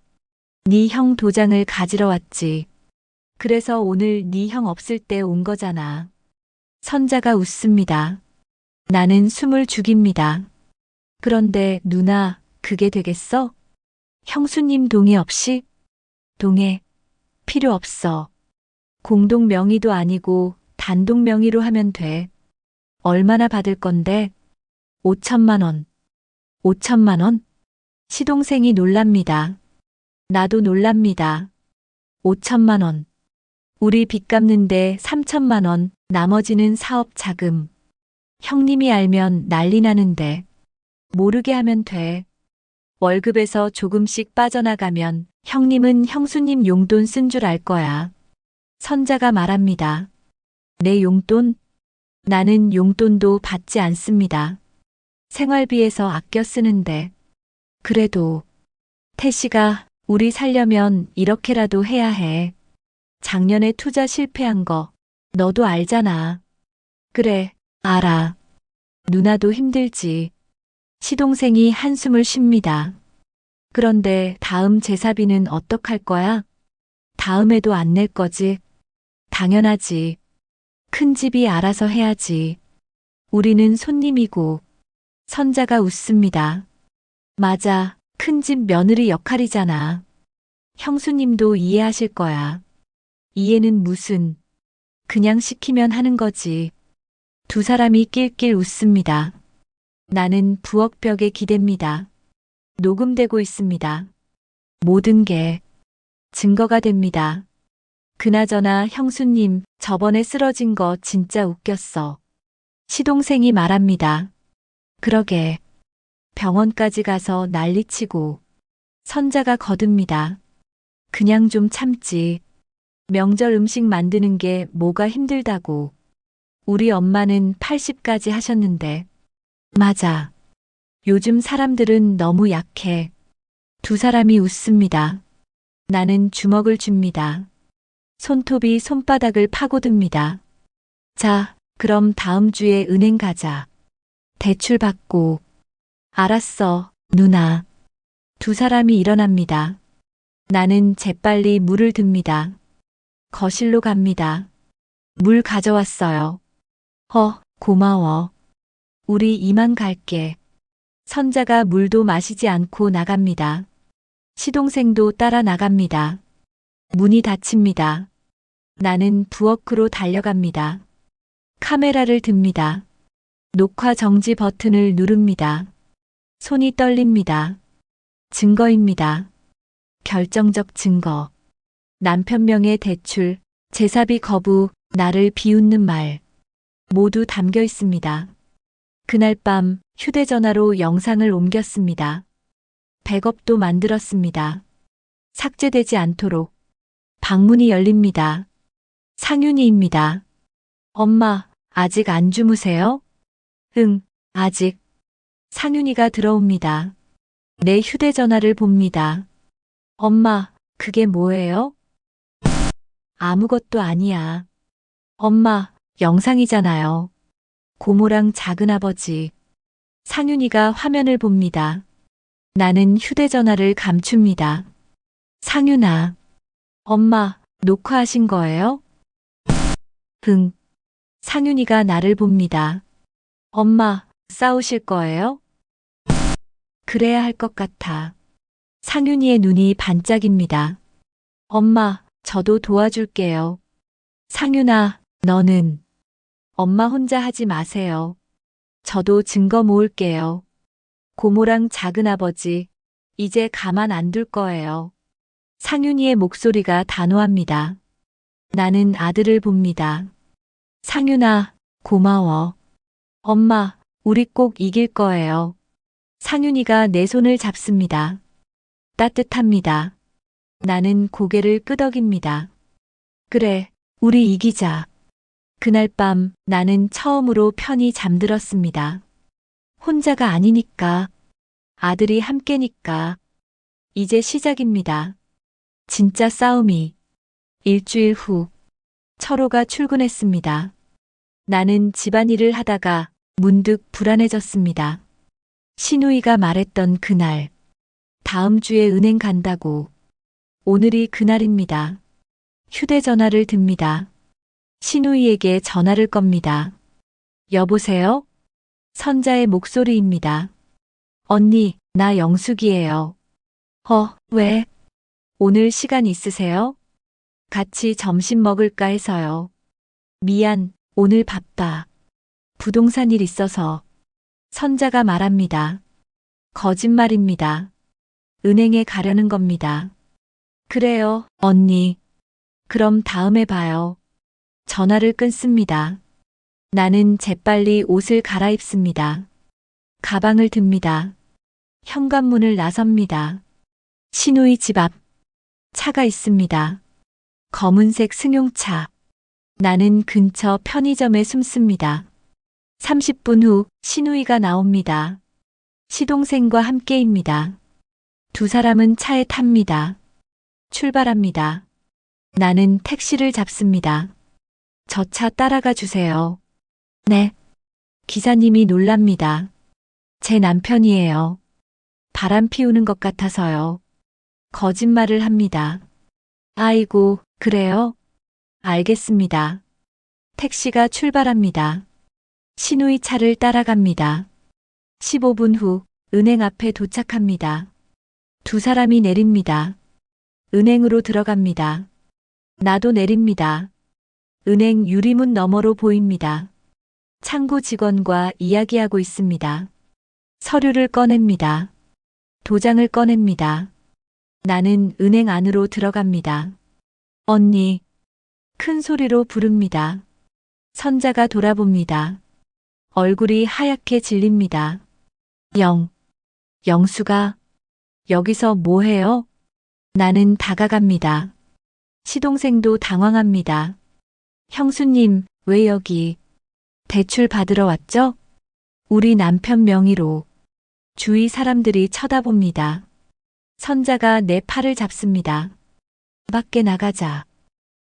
네 형 도장을 가지러 왔지. 그래서 오늘 네 형 없을 때 온 거잖아. 선자가 웃습니다. 나는 숨을 죽입니다. 그런데 누나, 그게 되겠어? 형수님 동의 없이? 동의. 필요 없어. 공동 명의도 아니고 단독 명의로 하면 돼. 얼마나 받을 건데? 5천만 원. 5천만 원? 시동생이 놀랍니다. 나도 놀랍니다. 5천만 원. 우리 빚 갚는데 3천만 원, 나머지는 사업 자금. 형님이 알면 난리 나는데. 모르게 하면 돼. 월급에서 조금씩 빠져나가면 형님은 형수님 용돈 쓴 줄 알 거야. 선자가 말합니다. 내 용돈? 나는 용돈도 받지 않습니다. 생활비에서 아껴 쓰는데. 그래도 태씨가 우리 살려면 이렇게라도 해야 해. 작년에 투자 실패한 거 너도 알잖아. 그래, 알아. 누나도 힘들지. 시동생이 한숨을 쉽니다. 그런데 다음 제사비는 어떡할 거야? 다음에도 안 낼 거지? 당연하지. 큰 집이 알아서 해야지. 우리는 손님이고. 선자가 웃습니다. 맞아, 큰 집 며느리 역할이잖아. 형수님도 이해하실 거야. 이해는 무슨. 그냥 시키면 하는 거지. 두 사람이 낄낄 웃습니다. 나는 부엌벽에 기댑니다. 녹음되고 있습니다. 모든 게 증거가 됩니다. 그나저나 형수님, 저번에 쓰러진 거 진짜 웃겼어. 시동생이 말합니다. 그러게. 병원까지 가서 난리치고. 선자가 거듭니다. 그냥 좀 참지. 명절 음식 만드는 게 뭐가 힘들다고. 우리 엄마는 80까지 하셨는데. 맞아. 요즘 사람들은 너무 약해. 두 사람이 웃습니다. 나는 주먹을 줍니다. 손톱이 손바닥을 파고듭니다. 자, 그럼 다음 주에 은행 가자. 대출 받고. 알았어, 누나. 두 사람이 일어납니다. 나는 재빨리 물을 듭니다. 거실로 갑니다. 물 가져왔어요. 고마워. 우리 이만 갈게. 선자가 물도 마시지 않고 나갑니다. 시동생도 따라 나갑니다. 문이 닫힙니다. 나는 부엌으로 달려갑니다. 카메라를 듭니다. 녹화 정지 버튼을 누릅니다. 손이 떨립니다. 증거입니다. 결정적 증거. 남편 명의 대출, 제사비 거부, 나를 비웃는 말. 모두 담겨 있습니다. 그날 밤 휴대전화로 영상을 옮겼습니다. 백업도 만들었습니다. 삭제되지 않도록. 방문이 열립니다. 상윤이입니다. 엄마, 아직 안 주무세요? 응, 아직. 상윤이가 들어옵니다. 내 휴대전화를 봅니다. 엄마, 그게 뭐예요? 아무것도 아니야. 엄마, 영상이잖아요. 고모랑 작은아버지. 상윤이가 화면을 봅니다. 나는 휴대전화를 감춥니다. 상윤아. 엄마, 녹화하신 거예요? 응. 상윤이가 나를 봅니다. 엄마, 싸우실 거예요? 그래야 할 것 같아. 상윤이의 눈이 반짝입니다. 엄마, 저도 도와줄게요. 상윤아, 너는 엄마 혼자 하지 마세요. 저도 증거 모을게요. 고모랑 작은아버지, 이제 가만 안 둘 거예요. 상윤이의 목소리가 단호합니다. 나는 아들을 봅니다. 상윤아, 고마워. 엄마, 우리 꼭 이길 거예요. 상윤이가 내 손을 잡습니다. 따뜻합니다. 나는 고개를 끄덕입니다. 그래, 우리 이기자. 그날 밤 나는 처음으로 편히 잠들었습니다. 혼자가 아니니까, 아들이 함께니까. 이제 시작입니다. 진짜 싸움이. 일주일 후, 철호가 출근했습니다. 나는 집안일을 하다가 문득 불안해졌습니다. 신우이가 말했던 그날, 다음 주에 은행 간다고. 오늘이 그날입니다. 휴대전화를 듭니다. 신우이에게 전화를 겁니다. 여보세요? 선자의 목소리입니다. 언니, 나 영숙이에요. 왜? 오늘 시간 있으세요? 같이 점심 먹을까 해서요. 미안, 오늘 바빠. 부동산 일 있어서. 선자가 말합니다. 거짓말입니다. 은행에 가려는 겁니다. 그래요, 언니. 그럼 다음에 봐요. 전화를 끊습니다. 나는 재빨리 옷을 갈아입습니다. 가방을 듭니다. 현관문을 나섭니다. 신우이 집 앞. 차가 있습니다. 검은색 승용차. 나는 근처 편의점에 숨습니다. 30분 후 신우이가 나옵니다. 시동생과 함께입니다. 두 사람은 차에 탑니다. 출발합니다. 나는 택시를 잡습니다. 저 차 따라가 주세요. 네. 기사님이 놀랍니다. 제 남편이에요. 바람 피우는 것 같아서요. 거짓말을 합니다. 아이고, 그래요? 알겠습니다. 택시가 출발합니다. 신우이 차를 따라갑니다. 15분 후 은행 앞에 도착합니다. 두 사람이 내립니다. 은행으로 들어갑니다. 나도 내립니다. 은행 유리문 너머로 보입니다. 창구 직원과 이야기하고 있습니다. 서류를 꺼냅니다. 도장을 꺼냅니다. 나는 은행 안으로 들어갑니다. 언니. 큰 소리로 부릅니다. 선자가 돌아봅니다. 얼굴이 하얗게 질립니다. 영수가 여기서 뭐 해요? 나는 다가갑니다. 시동생도 당황합니다. 형수님, 왜 여기? 대출 받으러 왔죠? 우리 남편 명의로. 주위 사람들이 쳐다봅니다. 선자가 내 팔을 잡습니다. 밖에 나가자.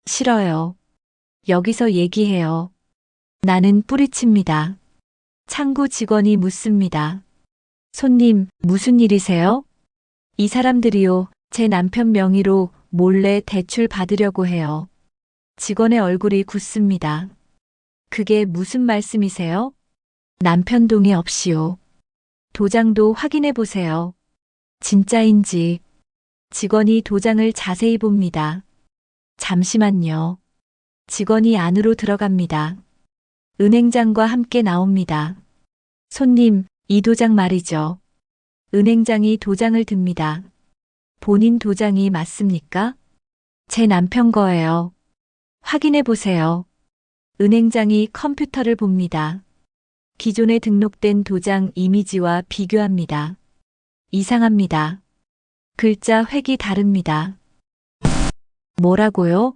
싫어요. 여기서 얘기해요. 나는 뿌리칩니다. 창구 직원이 묻습니다. 손님, 무슨 일이세요? 이 사람들이요, 제 남편 명의로 몰래 대출 받으려고 해요. 직원의 얼굴이 굳습니다. 그게 무슨 말씀이세요? 남편 동의 없이요. 도장도 확인해 보세요. 진짜인지. 직원이 도장을 자세히 봅니다. 잠시만요. 직원이 안으로 들어갑니다. 은행장과 함께 나옵니다. 손님, 이 도장 말이죠. 은행장이 도장을 듭니다. 본인 도장이 맞습니까? 제 남편 거예요. 확인해 보세요. 은행장이 컴퓨터를 봅니다. 기존에 등록된 도장 이미지와 비교합니다. 이상합니다. 글자 획이 다릅니다. 뭐라고요?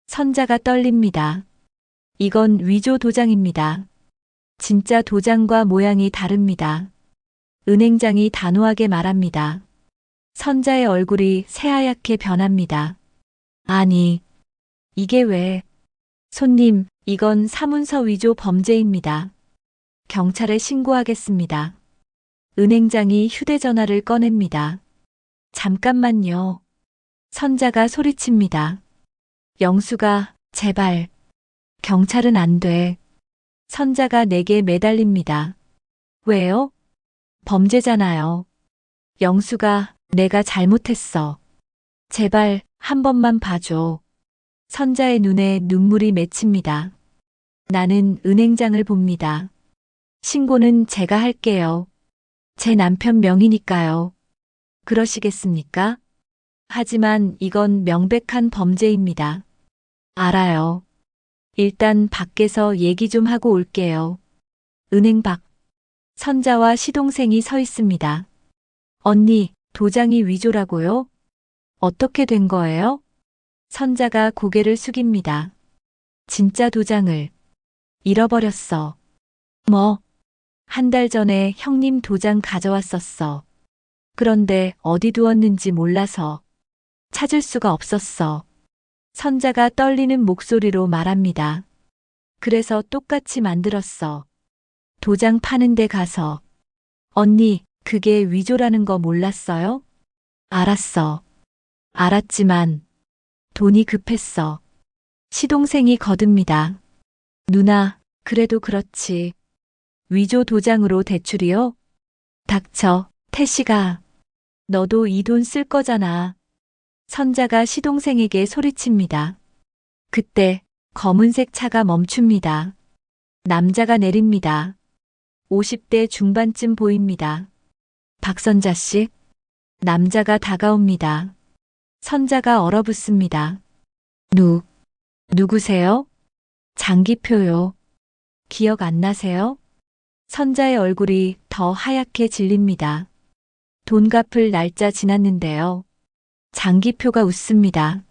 선자가 떨립니다. 이건 위조 도장입니다. 진짜 도장과 모양이 다릅니다. 은행장이 단호하게 말합니다. 선자의 얼굴이 새하얗게 변합니다. 아니, 이게 왜? 손님, 이건 사문서 위조 범죄입니다. 경찰에 신고하겠습니다. 은행장이 휴대전화를 꺼냅니다. 잠깐만요. 선자가 소리칩니다. 영수가, 제발. 경찰은 안 돼. 선자가 내게 매달립니다. 왜요? 범죄잖아요. 영수가, 내가 잘못했어. 제발, 한 번만 봐줘. 선자의 눈에 눈물이 맺힙니다. 나는 은행장을 봅니다. 신고는 제가 할게요. 제 남편 명의니까요. 그러시겠습니까? 하지만 이건 명백한 범죄입니다. 알아요. 일단 밖에서 얘기 좀 하고 올게요. 은행 밖. 선자와 시동생이 서 있습니다. 언니, 도장이 위조라고요? 어떻게 된 거예요? 선자가 고개를 숙입니다. 진짜 도장을 잃어버렸어. 뭐? 한 달 전에 형님 도장 가져왔었어. 그런데 어디 두었는지 몰라서 찾을 수가 없었어. 선자가 떨리는 목소리로 말합니다. 그래서 똑같이 만들었어. 도장 파는 데 가서. 언니, 그게 위조라는 거 몰랐어요? 알았어. 알았지만 돈이 급했어. 시동생이 거듭니다. 누나, 그래도 그렇지. 위조 도장으로 대출이요? 닥쳐, 태씨가. 너도 이 돈 쓸 거잖아. 선자가 시동생에게 소리칩니다. 그때 검은색 차가 멈춥니다. 남자가 내립니다. 50대 중반쯤 보입니다. 박선자 씨? 남자가 다가옵니다. 선자가 얼어붙습니다. 누구세요? 장기표요. 기억 안 나세요? 선자의 얼굴이 더 하얗게 질립니다. 돈 갚을 날짜 지났는데요. 장기표가 웃습니다.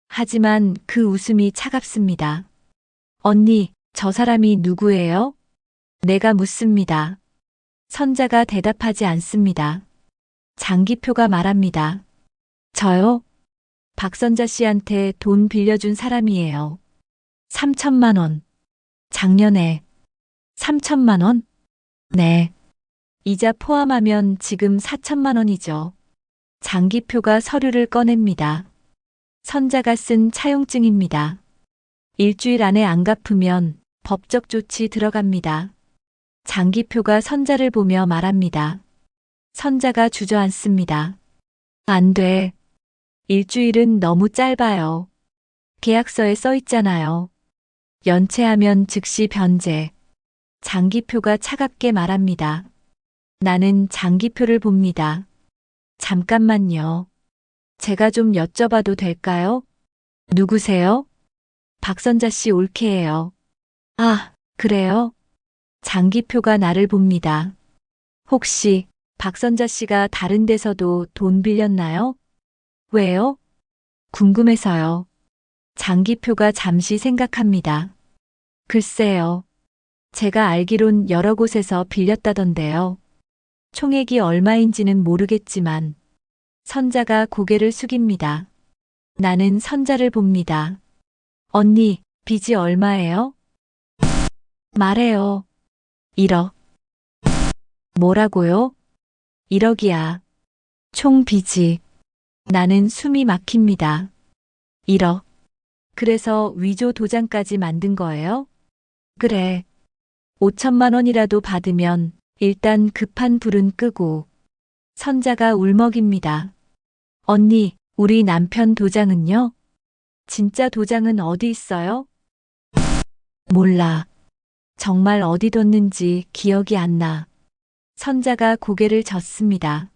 하지만 그 웃음이 차갑습니다. 언니, 저 사람이 누구예요? 내가 묻습니다. 선자가 대답하지 않습니다. 장기표가 말합니다. 저요? 박선자 씨한테 돈 빌려준 사람이에요. 3천만 원. 작년에 3천만 원? 네. 이자 포함하면 지금 4천만 원이죠. 장기표가 서류를 꺼냅니다. 선자가 쓴 차용증입니다. 일주일 안에 안 갚으면 법적 조치 들어갑니다. 장기표가 선자를 보며 말합니다. 선자가 주저앉습니다. 안 돼. 일주일은 너무 짧아요. 계약서에 써 있잖아요. 연체하면 즉시 변제. 장기표가 차갑게 말합니다. 나는 장기표를 봅니다. 잠깐만요. 제가 좀 여쭤봐도 될까요? 누구세요? 박선자 씨 올케예요. 아, 그래요? 장기표가 나를 봅니다. 혹시 박선자 씨가 다른 데서도 돈 빌렸나요? 왜요? 궁금해서요. 장기표가 잠시 생각합니다. 글쎄요. 제가 알기론 여러 곳에서 빌렸다던데요. 총액이 얼마인지는 모르겠지만 선자가 고개를 숙입니다. 나는 선자를 봅니다. 언니, 빚이 얼마예요? 말해요. 1억. 뭐라고요? 1억이야. 총 빚이. 나는 숨이 막힙니다. 1억. 그래서 위조 도장까지 만든 거예요? 그래. 5천만 원이라도 받으면 일단 급한 불은 끄고. 선자가 울먹입니다. 언니, 우리 남편 도장은요? 진짜 도장은 어디 있어요? 몰라. 정말 어디 뒀는지 기억이 안 나. 선자가 고개를 젓습니다.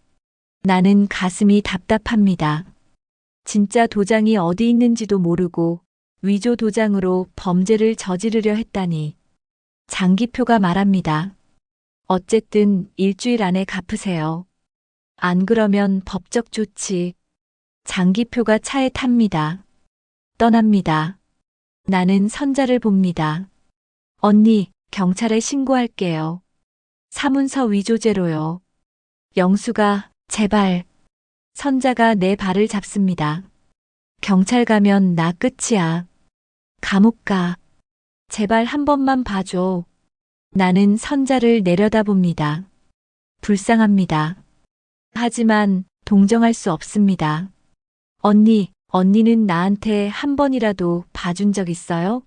나는 가슴이 답답합니다. 진짜 도장이 어디 있는지도 모르고 위조 도장으로 범죄를 저지르려 했다니. 장기표가 말합니다. 어쨌든 일주일 안에 갚으세요. 안 그러면 법적 조치. 장기표가 차에 탑니다. 떠납니다. 나는 선자를 봅니다. 언니, 경찰에 신고할게요. 사문서 위조죄로요. 영수가, 제발. 선자가 내 발을 잡습니다. 경찰 가면 나 끝이야. 감옥 가. 제발 한 번만 봐줘. 나는 선자를 내려다봅니다. 불쌍합니다. 하지만 동정할 수 없습니다. 언니는 나한테 한 번이라도 봐준 적 있어요?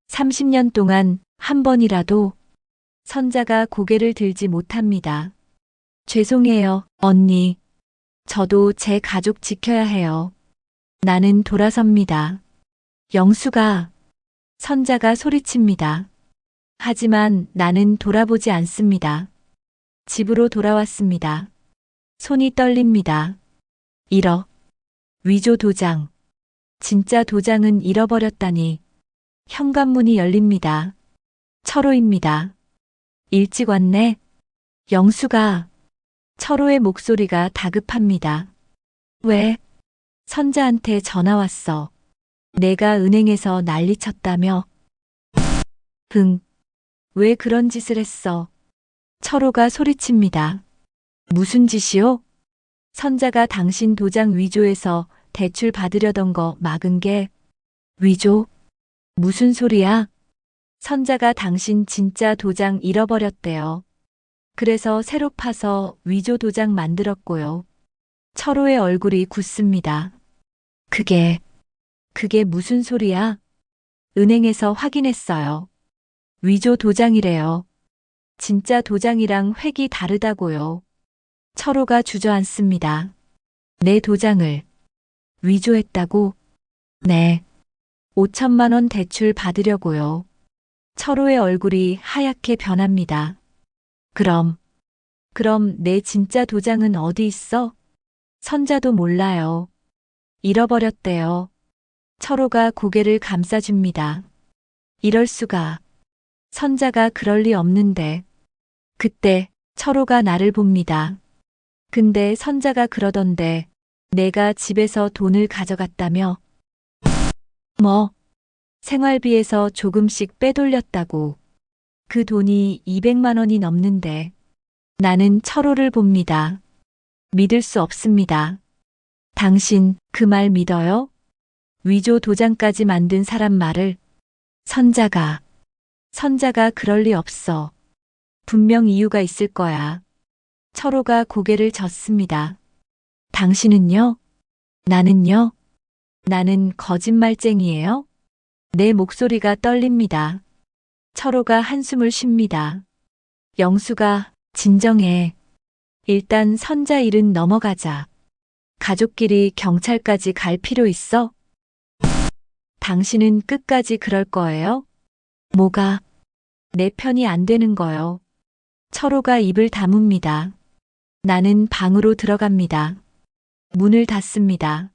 30년 동안 한 번이라도? 선자가 고개를 들지 못합니다. 죄송해요, 언니. 저도 제 가족 지켜야 해요. 나는 돌아섭니다. 영수가. 선자가 소리칩니다. 하지만 나는 돌아보지 않습니다. 집으로 돌아왔습니다. 손이 떨립니다. 1억. 위조 도장. 진짜 도장은 잃어버렸다니. 현관문이 열립니다. 철호입니다. 일찍 왔네. 영수가. 철호의 목소리가 다급합니다. 왜? 선자한테 전화 왔어. 내가 은행에서 난리쳤다며. 왜 그런 짓을 했어? 철호가 소리칩니다. 무슨 짓이요? 선자가 당신 도장 위조해서 대출 받으려던 거 막은 게. 위조? 무슨 소리야? 선자가 당신 진짜 도장 잃어버렸대요. 그래서 새로 파서 위조 도장 만들었고요. 철호의 얼굴이 굳습니다. 그게 무슨 소리야? 은행에서 확인했어요. 위조 도장이래요. 진짜 도장이랑 획이 다르다고요. 철호가 주저앉습니다. 내 도장을 위조했다고? 네. 5천만 원 대출 받으려고요. 철호의 얼굴이 하얗게 변합니다. 그럼 내 진짜 도장은 어디 있어? 선자도 몰라요. 잃어버렸대요. 철호가 고개를 감싸줍니다. 이럴 수가. 선자가 그럴 리 없는데. 그때 철호가 나를 봅니다. 근데 선자가 그러던데 내가 집에서 돈을 가져갔다며. 뭐? 생활비에서 조금씩 빼돌렸다고. 그 돈이 200만 원이 넘는데. 나는 철호를 봅니다. 믿을 수 없습니다. 당신 그 말 믿어요? 위조 도장까지 만든 사람 말을. 선자가 그럴 리 없어. 분명 이유가 있을 거야. 철호가 고개를 젓습니다. 당신은요? 나는요? 나는 거짓말쟁이에요? 내 목소리가 떨립니다. 철호가 한숨을 쉽니다. 영수가 진정해. 일단 선자 일은 넘어가자. 가족끼리 경찰까지 갈 필요 있어? 당신은 끝까지 그럴 거예요? 뭐가? 내 편이 안 되는 거요. 철호가 입을 다뭅니다. 나는 방으로 들어갑니다. 문을 닫습니다.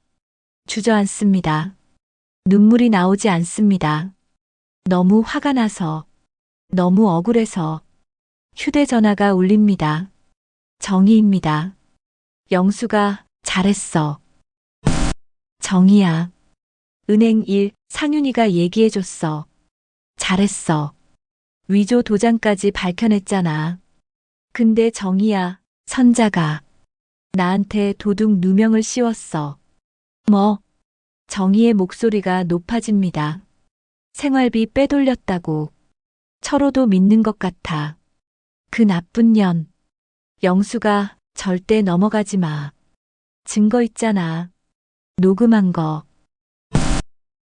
주저앉습니다. 눈물이 나오지 않습니다. 너무 화가 나서, 너무 억울해서. 휴대전화가 울립니다. 정희입니다. 영수가 잘했어. 정희야. 은행 일 상윤이가 얘기해줬어. 잘했어. 위조 도장까지 밝혀냈잖아. 근데 정희야, 선자가 나한테 도둑 누명을 씌웠어. 뭐? 정희의 목소리가 높아집니다. 생활비 빼돌렸다고. 철호도 믿는 것 같아. 그 나쁜 년. 영수가 절대 넘어가지 마. 증거 있잖아. 녹음한 거.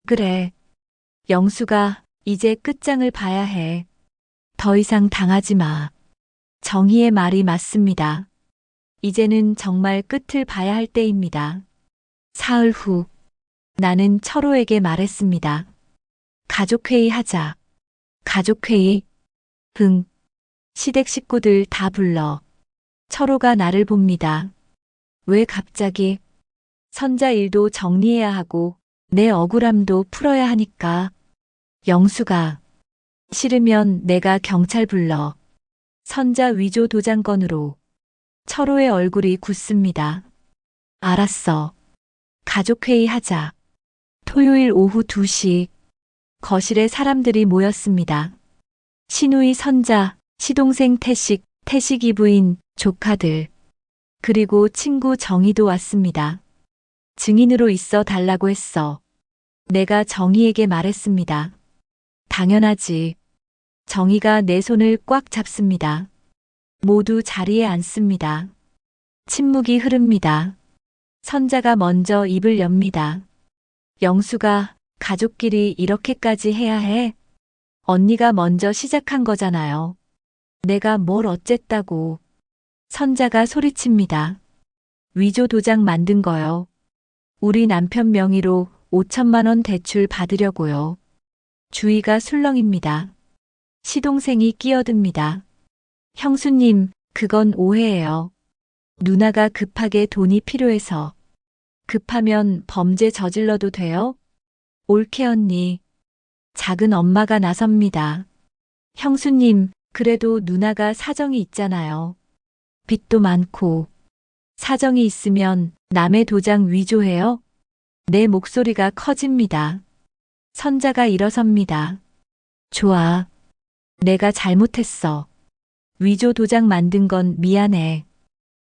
그래. 영수가 이제 끝장을 봐야 해. 더 이상 당하지 마. 정희의 말이 맞습니다. 이제는 정말 끝을 봐야 할 때입니다. 사흘 후, 나는 철호에게 말했습니다. 가족회의 하자. 가족회의? 응. 시댁 식구들 다 불러. 철호가 나를 봅니다. 왜 갑자기? 선자 일도 정리해야 하고 내 억울함도 풀어야 하니까. 영수가 싫으면 내가 경찰 불러. 선자 위조 도장 건으로. 철호의 얼굴이 굳습니다. 알았어. 가족회의 하자. 토요일 오후 2시. 거실에 사람들이 모였습니다. 신우이 선자, 시동생 태식이 부인, 조카들. 그리고 친구 정희도 왔습니다. 증인으로 있어 달라고 했어. 내가 정희에게 말했습니다. 당연하지. 정희가 내 손을 꽉 잡습니다. 모두 자리에 앉습니다. 침묵이 흐릅니다. 선자가 먼저 입을 엽니다. 영수가 가족끼리 이렇게까지 해야 해? 언니가 먼저 시작한 거잖아요. 내가 뭘 어쨌다고. 선자가 소리칩니다. 위조 도장 만든 거요. 우리 남편 명의로 5천만 원 대출 받으려고요. 주위가 술렁입니다. 시동생이 끼어듭니다. 형수님, 그건 오해예요. 누나가 급하게 돈이 필요해서. 급하면 범죄 저질러도 돼요? 옳게 언니. 작은 엄마가 나섭니다. 형수님, 그래도 누나가 사정이 있잖아요. 빚도 많고. 사정이 있으면 남의 도장 위조해요? 내 목소리가 커집니다. 선자가 일어섭니다. 좋아. 내가 잘못했어. 위조 도장 만든 건 미안해.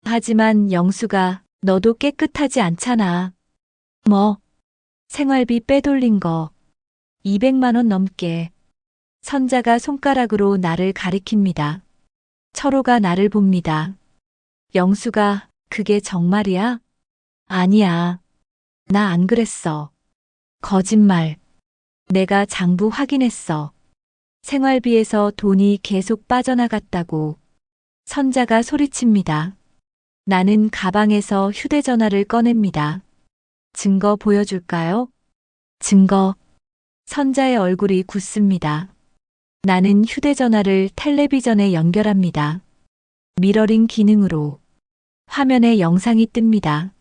하지만 영수가 너도 깨끗하지 않잖아. 뭐? 생활비 빼돌린 거 200만 원 넘게. 선자가 손가락으로 나를 가리킵니다. 철호가 나를 봅니다. 영수가 그게 정말이야? 아니야. 나 안 그랬어. 거짓말. 내가 장부 확인했어. 생활비에서 돈이 계속 빠져나갔다고. 선자가 소리칩니다. 나는 가방에서 휴대전화를 꺼냅니다. 증거 보여줄까요? 증거. 선자의 얼굴이 굳습니다. 나는 휴대전화를 텔레비전에 연결합니다. 미러링 기능으로. 화면에 영상이 뜹니다.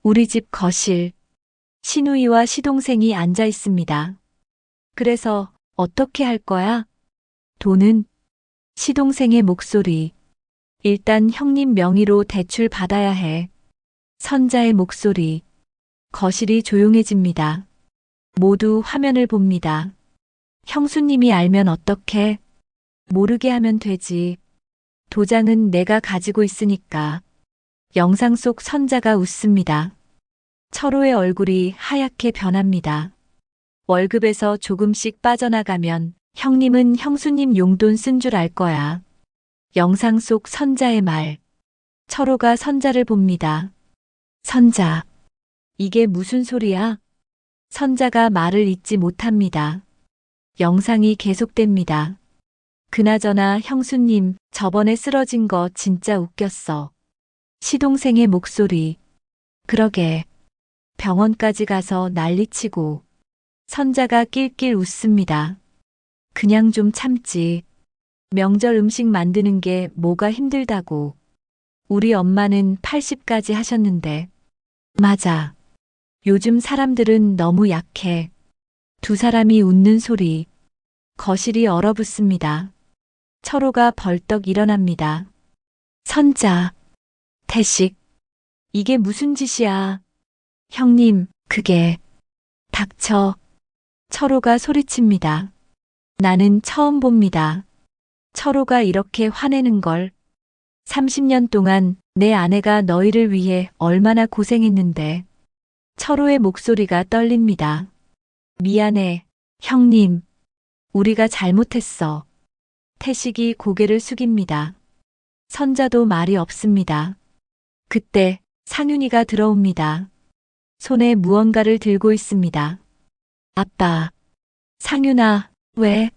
우리 집 거실. 시누이와 시동생이 앉아 있습니다. 그래서 어떻게 할 거야? 돈은? 시동생의 목소리. 일단 형님 명의로 대출 받아야 해. 선자의 목소리. 거실이 조용해집니다. 모두 화면을 봅니다. 형수님이 알면 어떡해? 모르게 하면 되지. 도장은 내가 가지고 있으니까. 영상 속 선자가 웃습니다. 철호의 얼굴이 하얗게 변합니다. 월급에서 조금씩 빠져나가면 형님은 형수님 용돈 쓴 줄 알 거야. 영상 속 선자의 말. 철호가 선자를 봅니다. 선자. 이게 무슨 소리야? 선자가 말을 잇지 못합니다. 영상이 계속됩니다. 그나저나 형수님, 저번에 쓰러진 거 진짜 웃겼어. 시동생의 목소리. 그러게. 병원까지 가서 난리치고. 선자가 낄낄 웃습니다. 그냥 좀 참지. 명절 음식 만드는 게 뭐가 힘들다고. 우리 엄마는 80까지 하셨는데. 맞아. 요즘 사람들은 너무 약해. 두 사람이 웃는 소리. 거실이 얼어붙습니다. 철호가 벌떡 일어납니다. 선자. 태식. 이게 무슨 짓이야. 형님, 그게. 닥쳐. 철호가 소리칩니다. 나는 처음 봅니다. 철호가 이렇게 화내는 걸. 30년 동안 내 아내가 너희를 위해 얼마나 고생했는데. 철호의 목소리가 떨립니다. 미안해, 형님. 우리가 잘못했어. 태식이 고개를 숙입니다. 선자도 말이 없습니다. 그때 상윤이가 들어옵니다. 손에 무언가를 들고 있습니다. 아빠. 상윤아, 왜?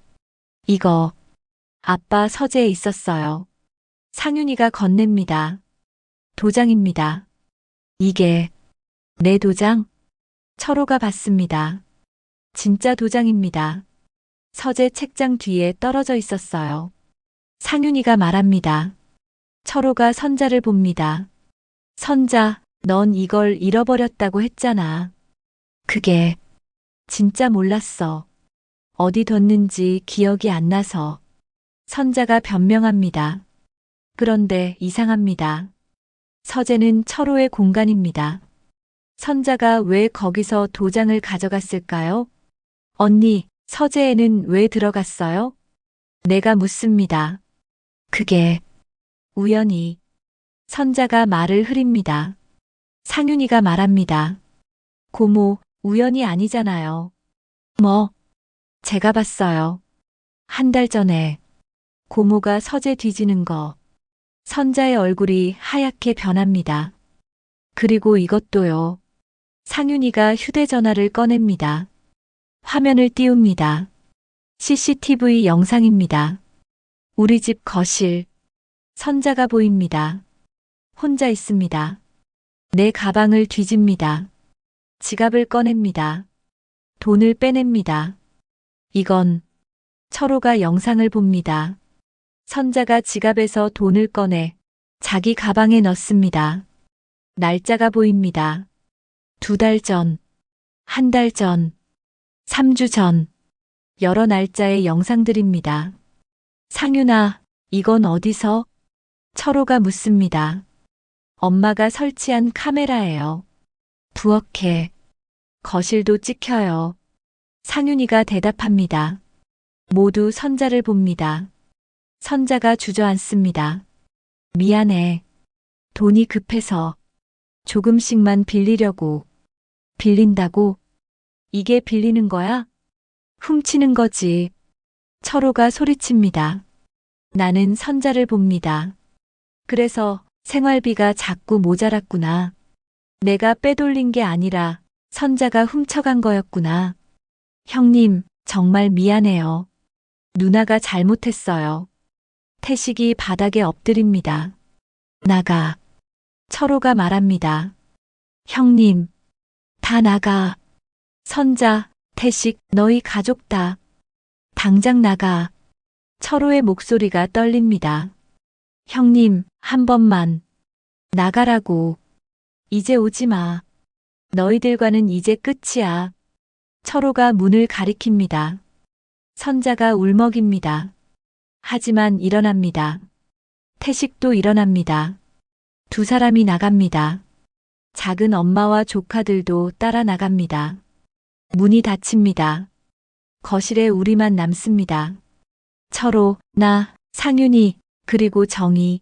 이거. 아빠 서재에 있었어요. 상윤이가 건넵니다. 도장입니다. 이게 내 도장? 철호가 받습니다. 진짜 도장입니다. 서재 책장 뒤에 떨어져 있었어요. 상윤이가 말합니다. 철호가 선자를 봅니다. 선자, 넌 이걸 잃어버렸다고 했잖아. 그게 진짜 몰랐어. 어디 뒀는지 기억이 안 나서. 선자가 변명합니다. 그런데 이상합니다. 서재는 철호의 공간입니다. 선자가 왜 거기서 도장을 가져갔을까요? 언니, 서재에는 왜 들어갔어요? 내가 묻습니다. 그게 우연히. 선자가 말을 흐립니다. 상윤이가 말합니다. 고모, 우연이 아니잖아요. 뭐? 제가 봤어요. 한 달 전에 고모가 서재 뒤지는 거. 선자의 얼굴이 하얗게 변합니다. 그리고 이것도요. 상윤이가 휴대전화를 꺼냅니다. 화면을 띄웁니다. CCTV 영상입니다. 우리 집 거실. 선자가 보입니다. 혼자 있습니다. 내 가방을 뒤집니다. 지갑을 꺼냅니다. 돈을 빼냅니다. 이건 철호가 영상을 봅니다. 선자가 지갑에서 돈을 꺼내 자기 가방에 넣습니다. 날짜가 보입니다. 2달 전, 1달 전, 3주 전, 여러 날짜의 영상들입니다. 상윤아, 이건 어디서? 철호가 묻습니다. 엄마가 설치한 카메라예요. 부엌에, 거실도 찍혀요. 상윤이가 대답합니다. 모두 선자를 봅니다. 선자가 주저앉습니다. 미안해. 돈이 급해서 조금씩만 빌리려고. 빌린다고? 이게 빌리는 거야? 훔치는 거지. 철호가 소리칩니다. 나는 선자를 봅니다. 그래서 생활비가 자꾸 모자랐구나. 내가 빼돌린 게 아니라 선자가 훔쳐간 거였구나. 형님, 정말 미안해요. 누나가 잘못했어요. 태식이 바닥에 엎드립니다. 나가. 철호가 말합니다. 형님, 다 나가. 선자, 태식, 너희 가족 다. 당장 나가. 철호의 목소리가 떨립니다. 형님, 한 번만. 나가라고. 이제 오지 마. 너희들과는 이제 끝이야. 철호가 문을 가리킵니다. 선자가 울먹입니다. 하지만 일어납니다. 태식도 일어납니다. 두 사람이 나갑니다. 작은 엄마와 조카들도 따라 나갑니다. 문이 닫힙니다. 거실에 우리만 남습니다. 철호, 나, 상윤이, 그리고 정희.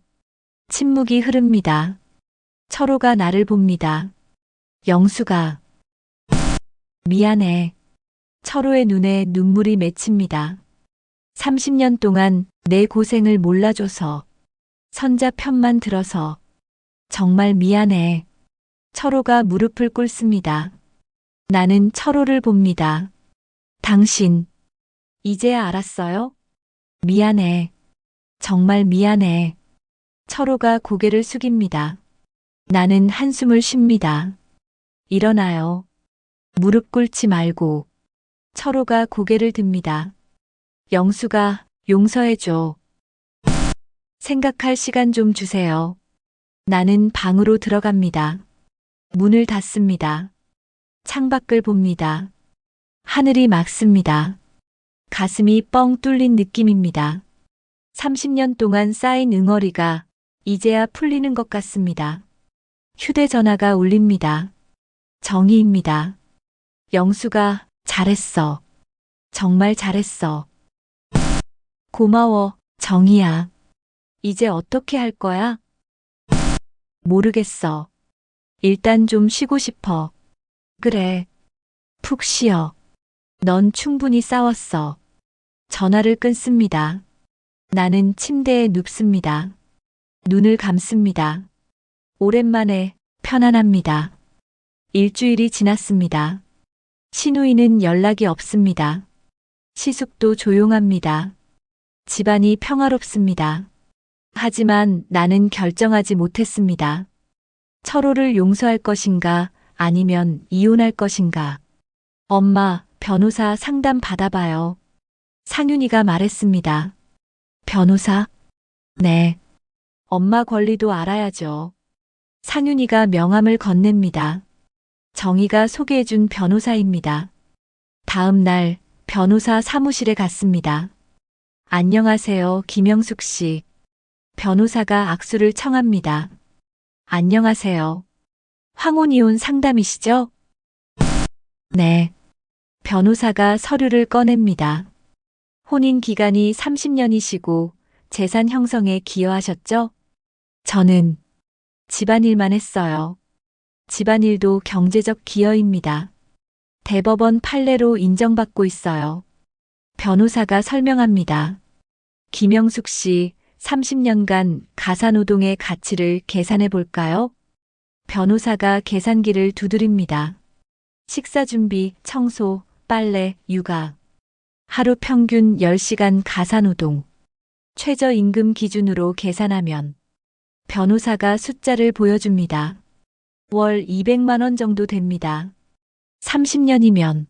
침묵이 흐릅니다. 철호가 나를 봅니다. 영수가. 미안해. 철호의 눈에 눈물이 맺힙니다. 30년 동안 내 고생을 몰라줘서, 선자 편만 들어서 정말 미안해. 철호가 무릎을 꿇습니다. 나는 철호를 봅니다. 당신, 이제야 알았어요? 미안해. 정말 미안해. 철호가 고개를 숙입니다. 나는 한숨을 쉽니다. 일어나요. 무릎 꿇지 말고. 철호가 고개를 듭니다. 영수가 용서해줘. 생각할 시간 좀 주세요. 나는 방으로 들어갑니다. 문을 닫습니다. 창밖을 봅니다. 하늘이 맑습니다. 가슴이 뻥 뚫린 느낌입니다. 30년 동안 쌓인 응어리가 이제야 풀리는 것 같습니다. 휴대전화가 울립니다. 정희입니다. 영수가 잘했어. 정말 잘했어. 고마워, 정희야. 이제 어떻게 할 거야? 모르겠어. 일단 좀 쉬고 싶어. 그래. 푹 쉬어. 넌 충분히 싸웠어. 전화를 끊습니다. 나는 침대에 눕습니다. 눈을 감습니다. 오랜만에 편안합니다. 일주일이 지났습니다. 신우이는 연락이 없습니다. 시숙도 조용합니다. 집안이 평화롭습니다. 하지만 나는 결정하지 못했습니다. 철호를 용서할 것인가 아니면 이혼할 것인가. 엄마, 변호사 상담 받아봐요. 상윤이가 말했습니다. 변호사? 네. 엄마 권리도 알아야죠. 상윤이가 명함을 건넵니다. 정희가 소개해준 변호사입니다. 다음 날 변호사 사무실에 갔습니다. 안녕하세요, 김영숙 씨. 변호사가 악수를 청합니다. 안녕하세요. 황혼이혼 상담이시죠? 네. 변호사가 서류를 꺼냅니다. 혼인 기간이 30년이시고 재산 형성에 기여하셨죠? 저는 집안일만 했어요. 집안일도 경제적 기여입니다. 대법원 판례로 인정받고 있어요. 변호사가 설명합니다. 김영숙 씨, 30년간 가사노동의 가치를 계산해 볼까요? 변호사가 계산기를 두드립니다. 식사 준비, 청소, 빨래, 육아. 하루 평균 10시간 가사노동. 최저임금 기준으로 계산하면 변호사가 숫자를 보여줍니다. 월 200만 원 정도 됩니다. 30년이면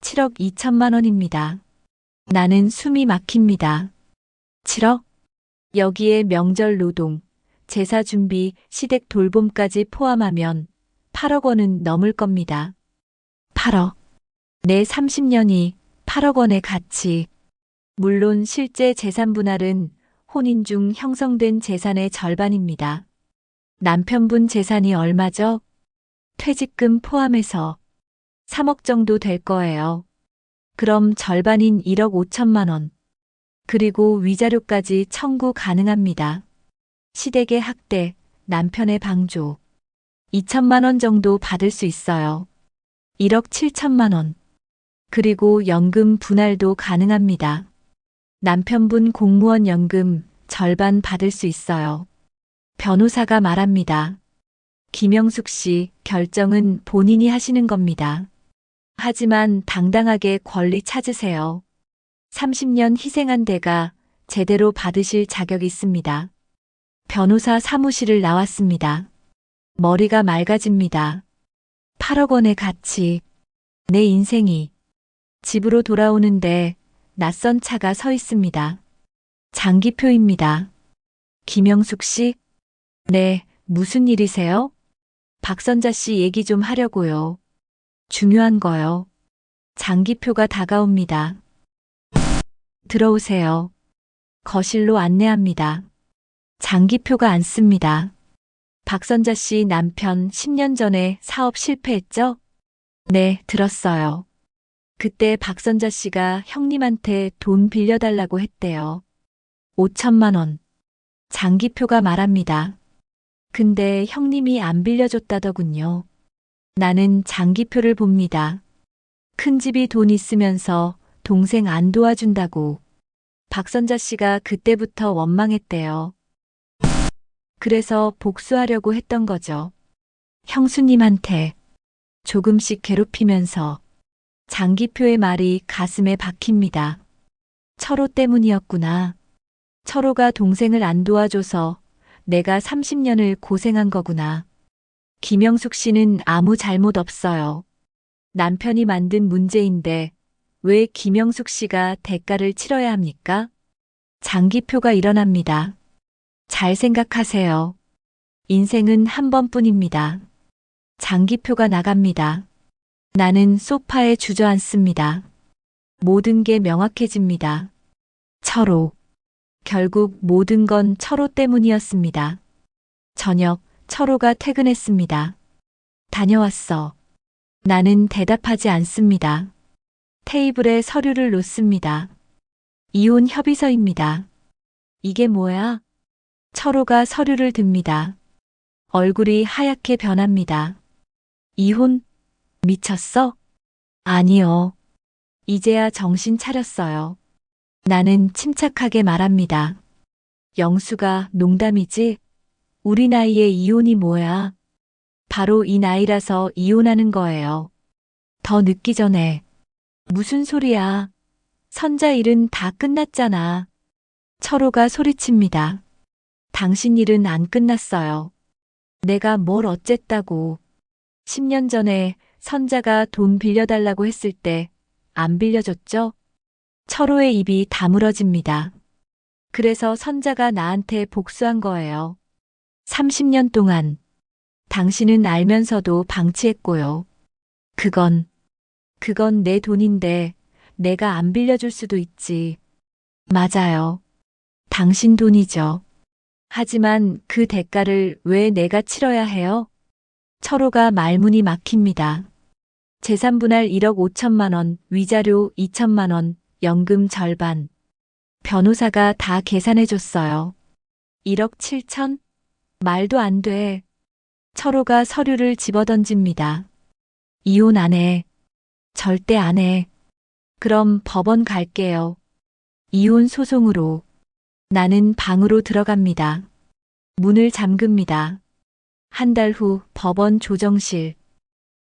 7억 2천만 원입니다. 나는 숨이 막힙니다. 7억? 여기에 명절 노동, 제사 준비, 시댁 돌봄까지 포함하면 8억 원은 넘을 겁니다. 8억. 내 30년이 8억 원의 가치. 물론 실제 재산 분할은 혼인 중 형성된 재산의 절반입니다. 남편분 재산이 얼마죠? 퇴직금 포함해서 3억 정도 될 거예요. 그럼 절반인 1억 5천만 원. 그리고 위자료까지 청구 가능합니다. 시댁의 학대, 남편의 방조. 2천만 원 정도 받을 수 있어요. 1억 7천만 원. 그리고 연금 분할도 가능합니다. 남편분 공무원 연금 절반 받을 수 있어요. 변호사가 말합니다. 김영숙 씨, 결정은 본인이 하시는 겁니다. 하지만 당당하게 권리 찾으세요. 30년 희생한 대가 제대로 받으실 자격이 있습니다. 변호사 사무실을 나왔습니다. 머리가 맑아집니다. 8억 원의 가치. 내 인생이. 집으로 돌아오는데 낯선 차가 서 있습니다. 장기표입니다. 김영숙 씨? 네, 무슨 일이세요? 박선자 씨 얘기 좀 하려고요. 중요한 거요. 장기표가 다가옵니다. 들어오세요. 거실로 안내합니다. 장기표가 앉습니다. 박선자 씨 남편 10년 전에 사업 실패했죠? 네, 들었어요. 그때 박선자 씨가 형님한테 돈 빌려달라고 했대요. 5천만 원. 장기표가 말합니다. 근데 형님이 안 빌려줬다더군요. 나는 장기표를 봅니다. 큰 집이 돈 있으면서 동생 안 도와준다고. 박선자 씨가 그때부터 원망했대요. 그래서 복수하려고 했던 거죠. 형수님한테 조금씩 괴롭히면서. 장기표의 말이 가슴에 박힙니다. 철호 때문이었구나. 철호가 동생을 안 도와줘서 내가 30년을 고생한 거구나. 김영숙 씨는 아무 잘못 없어요. 남편이 만든 문제인데 왜 김영숙 씨가 대가를 치러야 합니까? 장기표가 일어납니다. 잘 생각하세요. 인생은 한 번뿐입니다. 장기표가 나갑니다. 나는 소파에 주저앉습니다. 모든 게 명확해집니다. 철호. 결국 모든 건 철호 때문이었습니다. 저녁, 철호가 퇴근했습니다. 다녀왔어. 나는 대답하지 않습니다. 테이블에 서류를 놓습니다. 이혼 협의서입니다. 이게 뭐야? 철호가 서류를 듭니다. 얼굴이 하얗게 변합니다. 이혼? 미쳤어? 아니요. 이제야 정신 차렸어요. 나는 침착하게 말합니다. 영수가 농담이지? 우리 나이에 이혼이 뭐야? 바로 이 나이라서 이혼하는 거예요. 더 늦기 전에. 무슨 소리야? 선자 일은 다 끝났잖아. 철호가 소리칩니다. 당신 일은 안 끝났어요. 내가 뭘 어쨌다고. 10년 전에 선자가 돈 빌려달라고 했을 때 안 빌려줬죠? 철호의 입이 다물어집니다. 그래서 선자가 나한테 복수한 거예요. 30년 동안 당신은 알면서도 방치했고요. 그건 내 돈인데 내가 안 빌려줄 수도 있지. 맞아요. 당신 돈이죠. 하지만 그 대가를 왜 내가 치러야 해요? 철호가 말문이 막힙니다. 재산분할 1억 5천만 원, 위자료 2천만 원, 연금 절반. 변호사가 다 계산해줬어요. 1억 7천? 말도 안 돼. 철호가 서류를 집어던집니다. 이혼 안 해. 절대 안 해. 그럼 법원 갈게요. 이혼 소송으로. 나는 방으로 들어갑니다. 문을 잠급니다. 한 달 후 법원 조정실.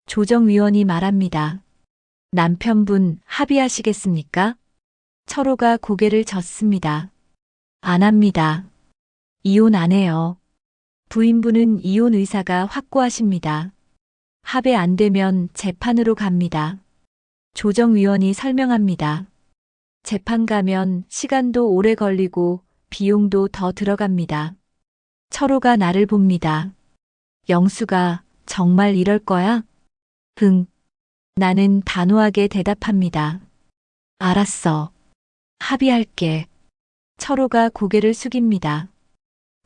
조정위원이 말합니다. 남편분 합의하시겠습니까? 철호가 고개를 젓습니다. 안 합니다. 이혼 안 해요. 부인분은 이혼 의사가 확고하십니다. 합의 안 되면 재판으로 갑니다. 조정위원이 설명합니다. 재판 가면 시간도 오래 걸리고 비용도 더 들어갑니다. 철호가 나를 봅니다. 영수가 정말 이럴 거야? 응. 나는 단호하게 대답합니다. 알았어. 합의할게. 철호가 고개를 숙입니다.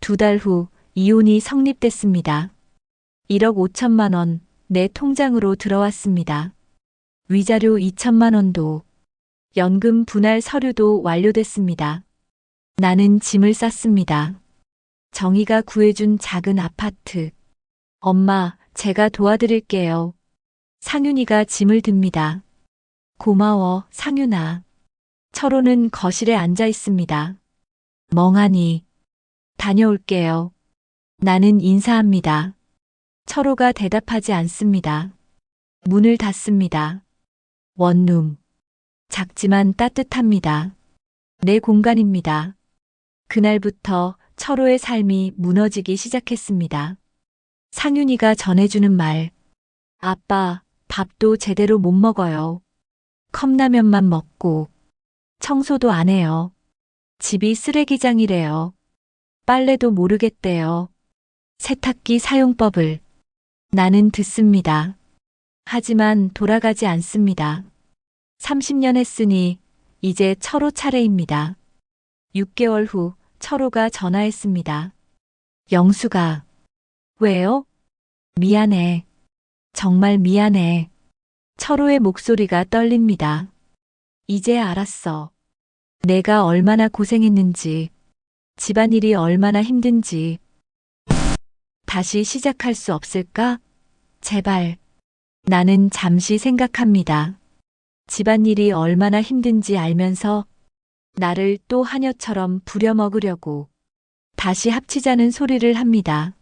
2달 후 이혼이 성립됐습니다. 1억 5천만 원 내 통장으로 들어왔습니다. 위자료 2천만 원도, 연금 분할 서류도 완료됐습니다. 나는 짐을 쌌습니다. 정희가 구해준 작은 아파트. 엄마, 제가 도와드릴게요. 상윤이가 짐을 듭니다. 고마워, 상윤아. 철호는 거실에 앉아 있습니다. 멍하니. 다녀올게요. 나는 인사합니다. 철호가 대답하지 않습니다. 문을 닫습니다. 원룸. 작지만 따뜻합니다. 내 공간입니다. 그날부터 철호의 삶이 무너지기 시작했습니다. 상윤이가 전해주는 말. 아빠, 밥도 제대로 못 먹어요. 컵라면만 먹고. 청소도 안 해요. 집이 쓰레기장이래요. 빨래도 모르겠대요. 세탁기 사용법을. 나는 듣습니다. 하지만 돌아가지 않습니다. 30년 했으니 이제 철호 차례입니다. 6개월 후 철호가 전화했습니다. 영수가. 왜요? 미안해. 정말 미안해. 철호의 목소리가 떨립니다. 이제 알았어. 내가 얼마나 고생했는지, 집안일이 얼마나 힘든지. 다시 시작할 수 없을까? 제발. 나는 잠시 생각합니다. 집안일이 얼마나 힘든지 알면서 나를 또 하녀처럼 부려먹으려고 다시 합치자는 소리를 합니다.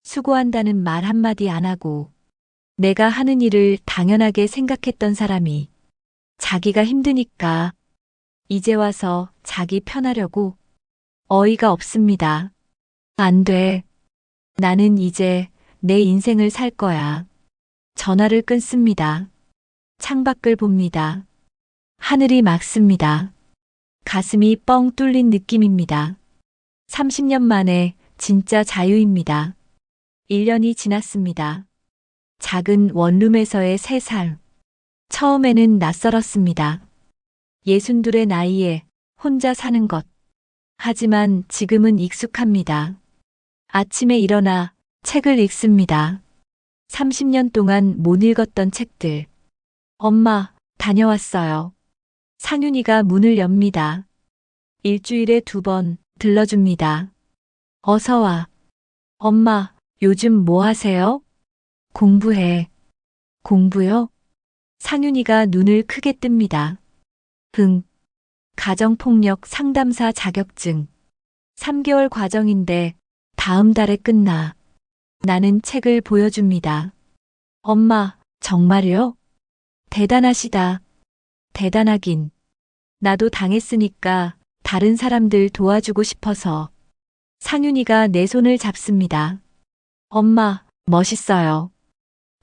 수고한다는 말 한마디 안 하고 내가 하는 일을 당연하게 생각했던 사람이 자기가 힘드니까 이제 와서 자기 편하려고. 어이가 없습니다. 안 돼. 나는 이제 내 인생을 살 거야. 전화를 끊습니다. 창밖을 봅니다. 하늘이 맑습니다. 가슴이 뻥 뚫린 느낌입니다. 30년 만에 진짜 자유입니다. 1년이 지났습니다. 작은 원룸에서의 새 삶. 처음에는 낯설었습니다. 62의 나이에 혼자 사는 것. 하지만 지금은 익숙합니다. 아침에 일어나 책을 읽습니다. 30년 동안 못 읽었던 책들. 엄마, 다녀왔어요. 상윤이가 문을 엽니다. 일주일에 2번 들러줍니다. 어서 와. 엄마, 요즘 뭐 하세요? 공부해. 공부요? 상윤이가 눈을 크게 뜹니다. 가정폭력 상담사 자격증. 3개월 과정인데 다음 달에 끝나. 나는 책을 보여줍니다. 엄마, 정말요? 대단하시다. 대단하긴. 나도 당했으니까 다른 사람들 도와주고 싶어서. 상윤이가 내 손을 잡습니다. 엄마, 멋있어요.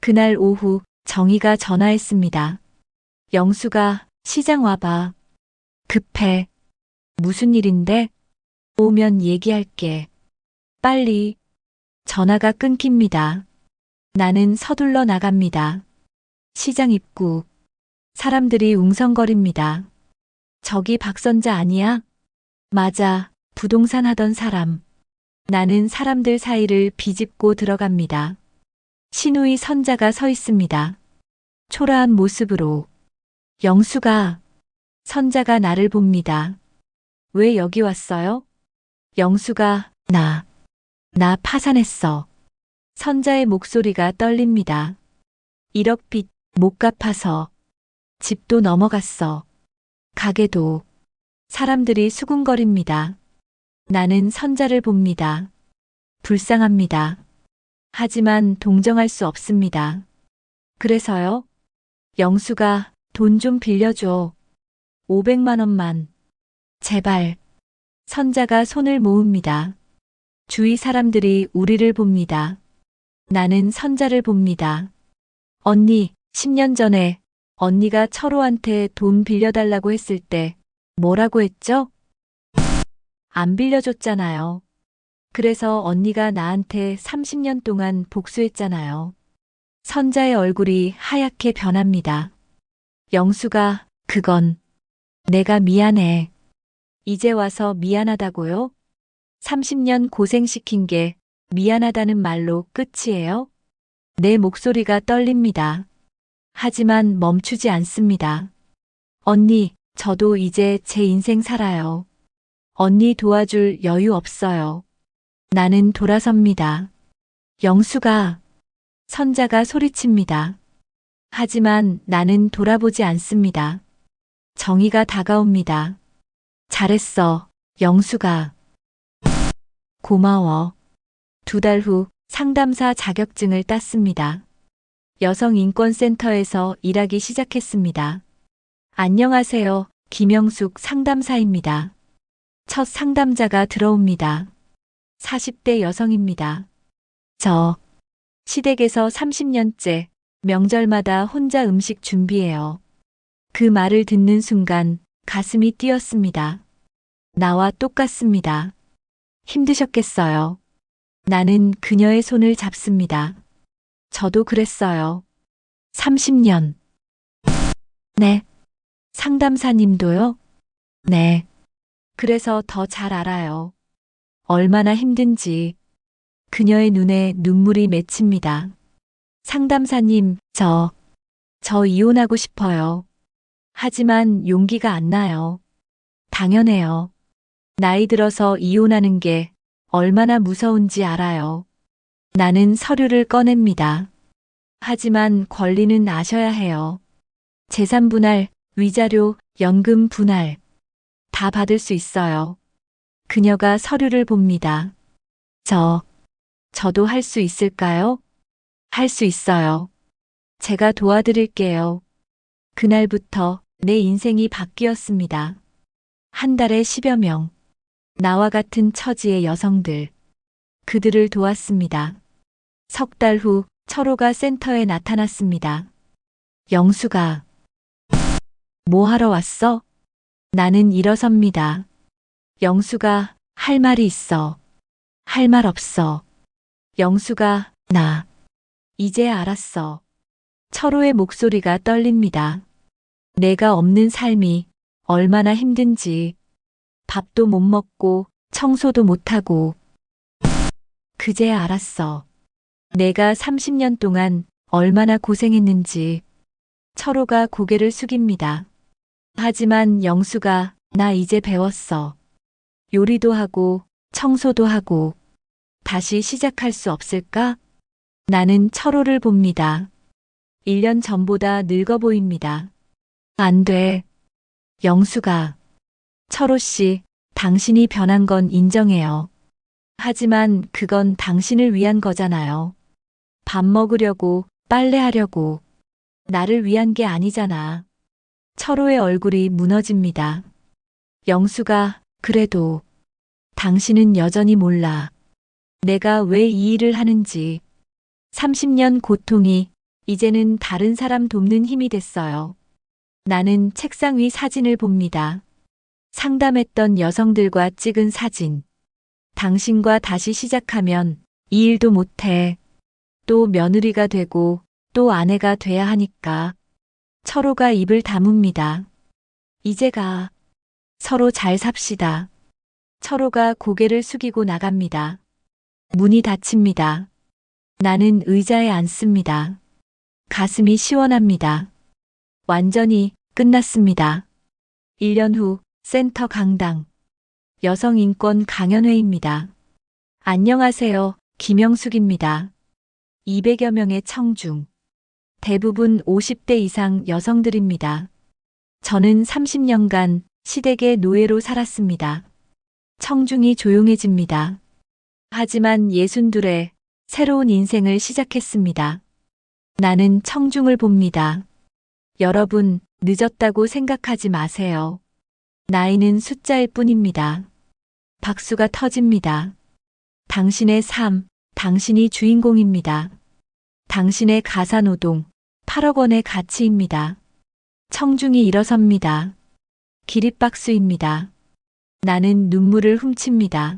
그날 오후 정희가 전화했습니다. 영수가 시장 와봐. 급해. 무슨 일인데? 오면 얘기할게. 빨리. 전화가 끊깁니다. 나는 서둘러 나갑니다. 시장 입구. 사람들이 웅성거립니다. 저기 박선자 아니야? 맞아. 부동산 하던 사람. 나는 사람들 사이를 비집고 들어갑니다. 신우이 선자가 서 있습니다. 초라한 모습으로. 영수가. 선자가 나를 봅니다. 왜 여기 왔어요? 영수가. 나 파산했어. 선자의 목소리가 떨립니다. 1억 빚 못 갚아서. 집도 넘어갔어. 가게도. 사람들이 수군거립니다. 나는 선자를 봅니다. 불쌍합니다. 하지만 동정할 수 없습니다. 그래서요? 영수가 돈 좀 빌려줘. 500만 원만. 제발. 선자가 손을 모읍니다. 주위 사람들이 우리를 봅니다. 나는 선자를 봅니다. 언니, 10년 전에 언니가 철호한테 돈 빌려달라고 했을 때 뭐라고 했죠? 안 빌려줬잖아요. 그래서 언니가 나한테 30년 동안 복수했잖아요. 선자의 얼굴이 하얗게 변합니다. 영수가, 그건 내가 미안해. 이제 와서 미안하다고요? 30년 고생시킨 게 미안하다는 말로 끝이에요? 내 목소리가 떨립니다. 하지만 멈추지 않습니다. 언니, 저도 이제 제 인생 살아요. 언니 도와줄 여유 없어요. 나는 돌아섭니다. 영수가, 선자가 소리칩니다. 하지만 나는 돌아보지 않습니다. 정의가 다가옵니다. 잘했어, 영수가. 고마워. 2달 후 상담사 자격증을 땄습니다. 여성인권센터에서 일하기 시작했습니다. 안녕하세요, 김영숙 상담사입니다. 첫 상담자가 들어옵니다. 40대 여성입니다. 저 시댁에서 30년째 명절마다 혼자 음식 준비해요. 그 말을 듣는 순간 가슴이 뛰었습니다. 나와 똑같습니다. 힘드셨겠어요. 나는 그녀의 손을 잡습니다. 저도 그랬어요. 30년. 네. 상담사님도요? 네. 그래서 더 잘 알아요. 얼마나 힘든지. 그녀의 눈에 눈물이 맺힙니다. 상담사님, 저 이혼하고 싶어요. 하지만 용기가 안 나요. 당연해요. 나이 들어서 이혼하는 게 얼마나 무서운지 알아요. 나는 서류를 꺼냅니다. 하지만 권리는 아셔야 해요. 재산 분할, 위자료, 연금 분할 다 받을 수 있어요. 그녀가 서류를 봅니다. 저도 할 수 있을까요? 할 수 있어요. 제가 도와드릴게요. 그날부터 내 인생이 바뀌었습니다. 한 달에 10여 명. 나와 같은 처지의 여성들. 그들을 도왔습니다. 석 달 후 철호가 센터에 나타났습니다. 영수가. 뭐 하러 왔어? 나는 일어섭니다. 영수가, 할 말이 있어. 할 말 없어. 영수가, 나 이제 알았어. 철호의 목소리가 떨립니다. 내가 없는 삶이 얼마나 힘든지. 밥도 못 먹고 청소도 못 하고. 그제야 알았어. 내가 30년 동안 얼마나 고생했는지. 철호가 고개를 숙입니다. 하지만 영수가, 나 이제 배웠어. 요리도 하고 청소도 하고. 다시 시작할 수 없을까? 나는 철호를 봅니다. 1년 전보다 늙어 보입니다. 안 돼. 영수가. 철호 씨, 당신이 변한 건 인정해요. 하지만 그건 당신을 위한 거잖아요. 밥 먹으려고, 빨래하려고. 나를 위한 게 아니잖아. 철호의 얼굴이 무너집니다. 영수가, 그래도 당신은 여전히 몰라. 내가 왜 이 일을 하는지. 30년 고통이 이제는 다른 사람 돕는 힘이 됐어요. 나는 책상 위 사진을 봅니다. 상담했던 여성들과 찍은 사진. 당신과 다시 시작하면 이 일도 못해. 또 며느리가 되고 또 아내가 돼야 하니까. 철호가 입을 다뭅니다. 이제 가. 서로 잘 삽시다. 철호가 고개를 숙이고 나갑니다. 문이 닫힙니다. 나는 의자에 앉습니다. 가슴이 시원합니다. 완전히 끝났습니다. 1년 후 센터 강당. 여성인권 강연회입니다. 안녕하세요. 김영숙입니다. 200여 명의 청중. 대부분 50대 이상 여성들입니다. 저는 30년간 시댁의 노예로 살았습니다. 청중이 조용해집니다. 하지만 62에 새로운 인생을 시작했습니다. 나는 청중을 봅니다. 여러분, 늦었다고 생각하지 마세요. 나이는 숫자일 뿐입니다. 박수가 터집니다. 당신의 삶, 당신이 주인공입니다. 당신의 가사노동, 8억 원의 가치입니다. 청중이 일어섭니다. 기립박수입니다. 나는 눈물을 훔칩니다.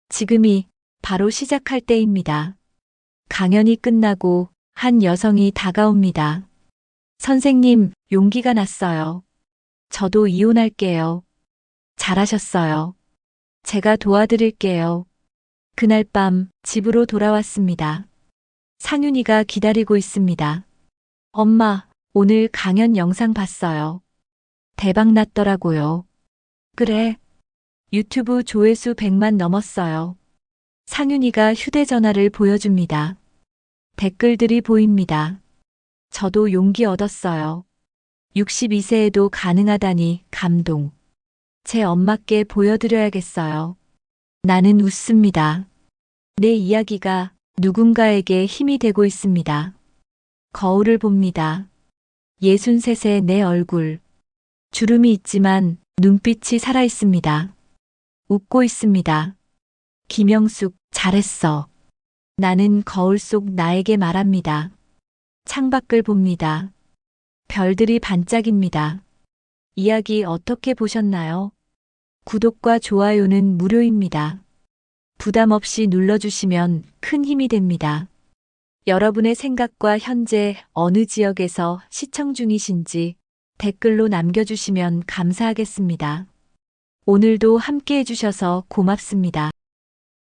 지금이 바로 시작할 때입니다. 강연이 끝나고 한 여성이 다가옵니다. 선생님, 용기가 났어요. 저도 이혼할게요. 잘하셨어요. 제가 도와드릴게요. 그날 밤 집으로 돌아왔습니다. 상윤이가 기다리고 있습니다. 엄마, 오늘 강연 영상 봤어요. 대박 났더라고요. 그래. 유튜브 조회수 100만 넘었어요. 상윤이가 휴대전화를 보여줍니다. 댓글들이 보입니다. 저도 용기 얻었어요. 62세에도 가능하다니 감동. 제 엄마께 보여드려야겠어요. 나는 웃습니다. 내 이야기가 누군가에게 힘이 되고 있습니다. 거울을 봅니다. 63세 내 얼굴. 주름이 있지만 눈빛이 살아있습니다. 웃고 있습니다. 김영숙, 잘했어. 나는 거울 속 나에게 말합니다. 창밖을 봅니다. 별들이 반짝입니다. 이야기 어떻게 보셨나요? 구독과 좋아요는 무료입니다. 부담 없이 눌러주시면 큰 힘이 됩니다. 여러분의 생각과 현재 어느 지역에서 시청 중이신지 댓글로 남겨주시면 감사하겠습니다. 오늘도 함께 해주셔서 고맙습니다.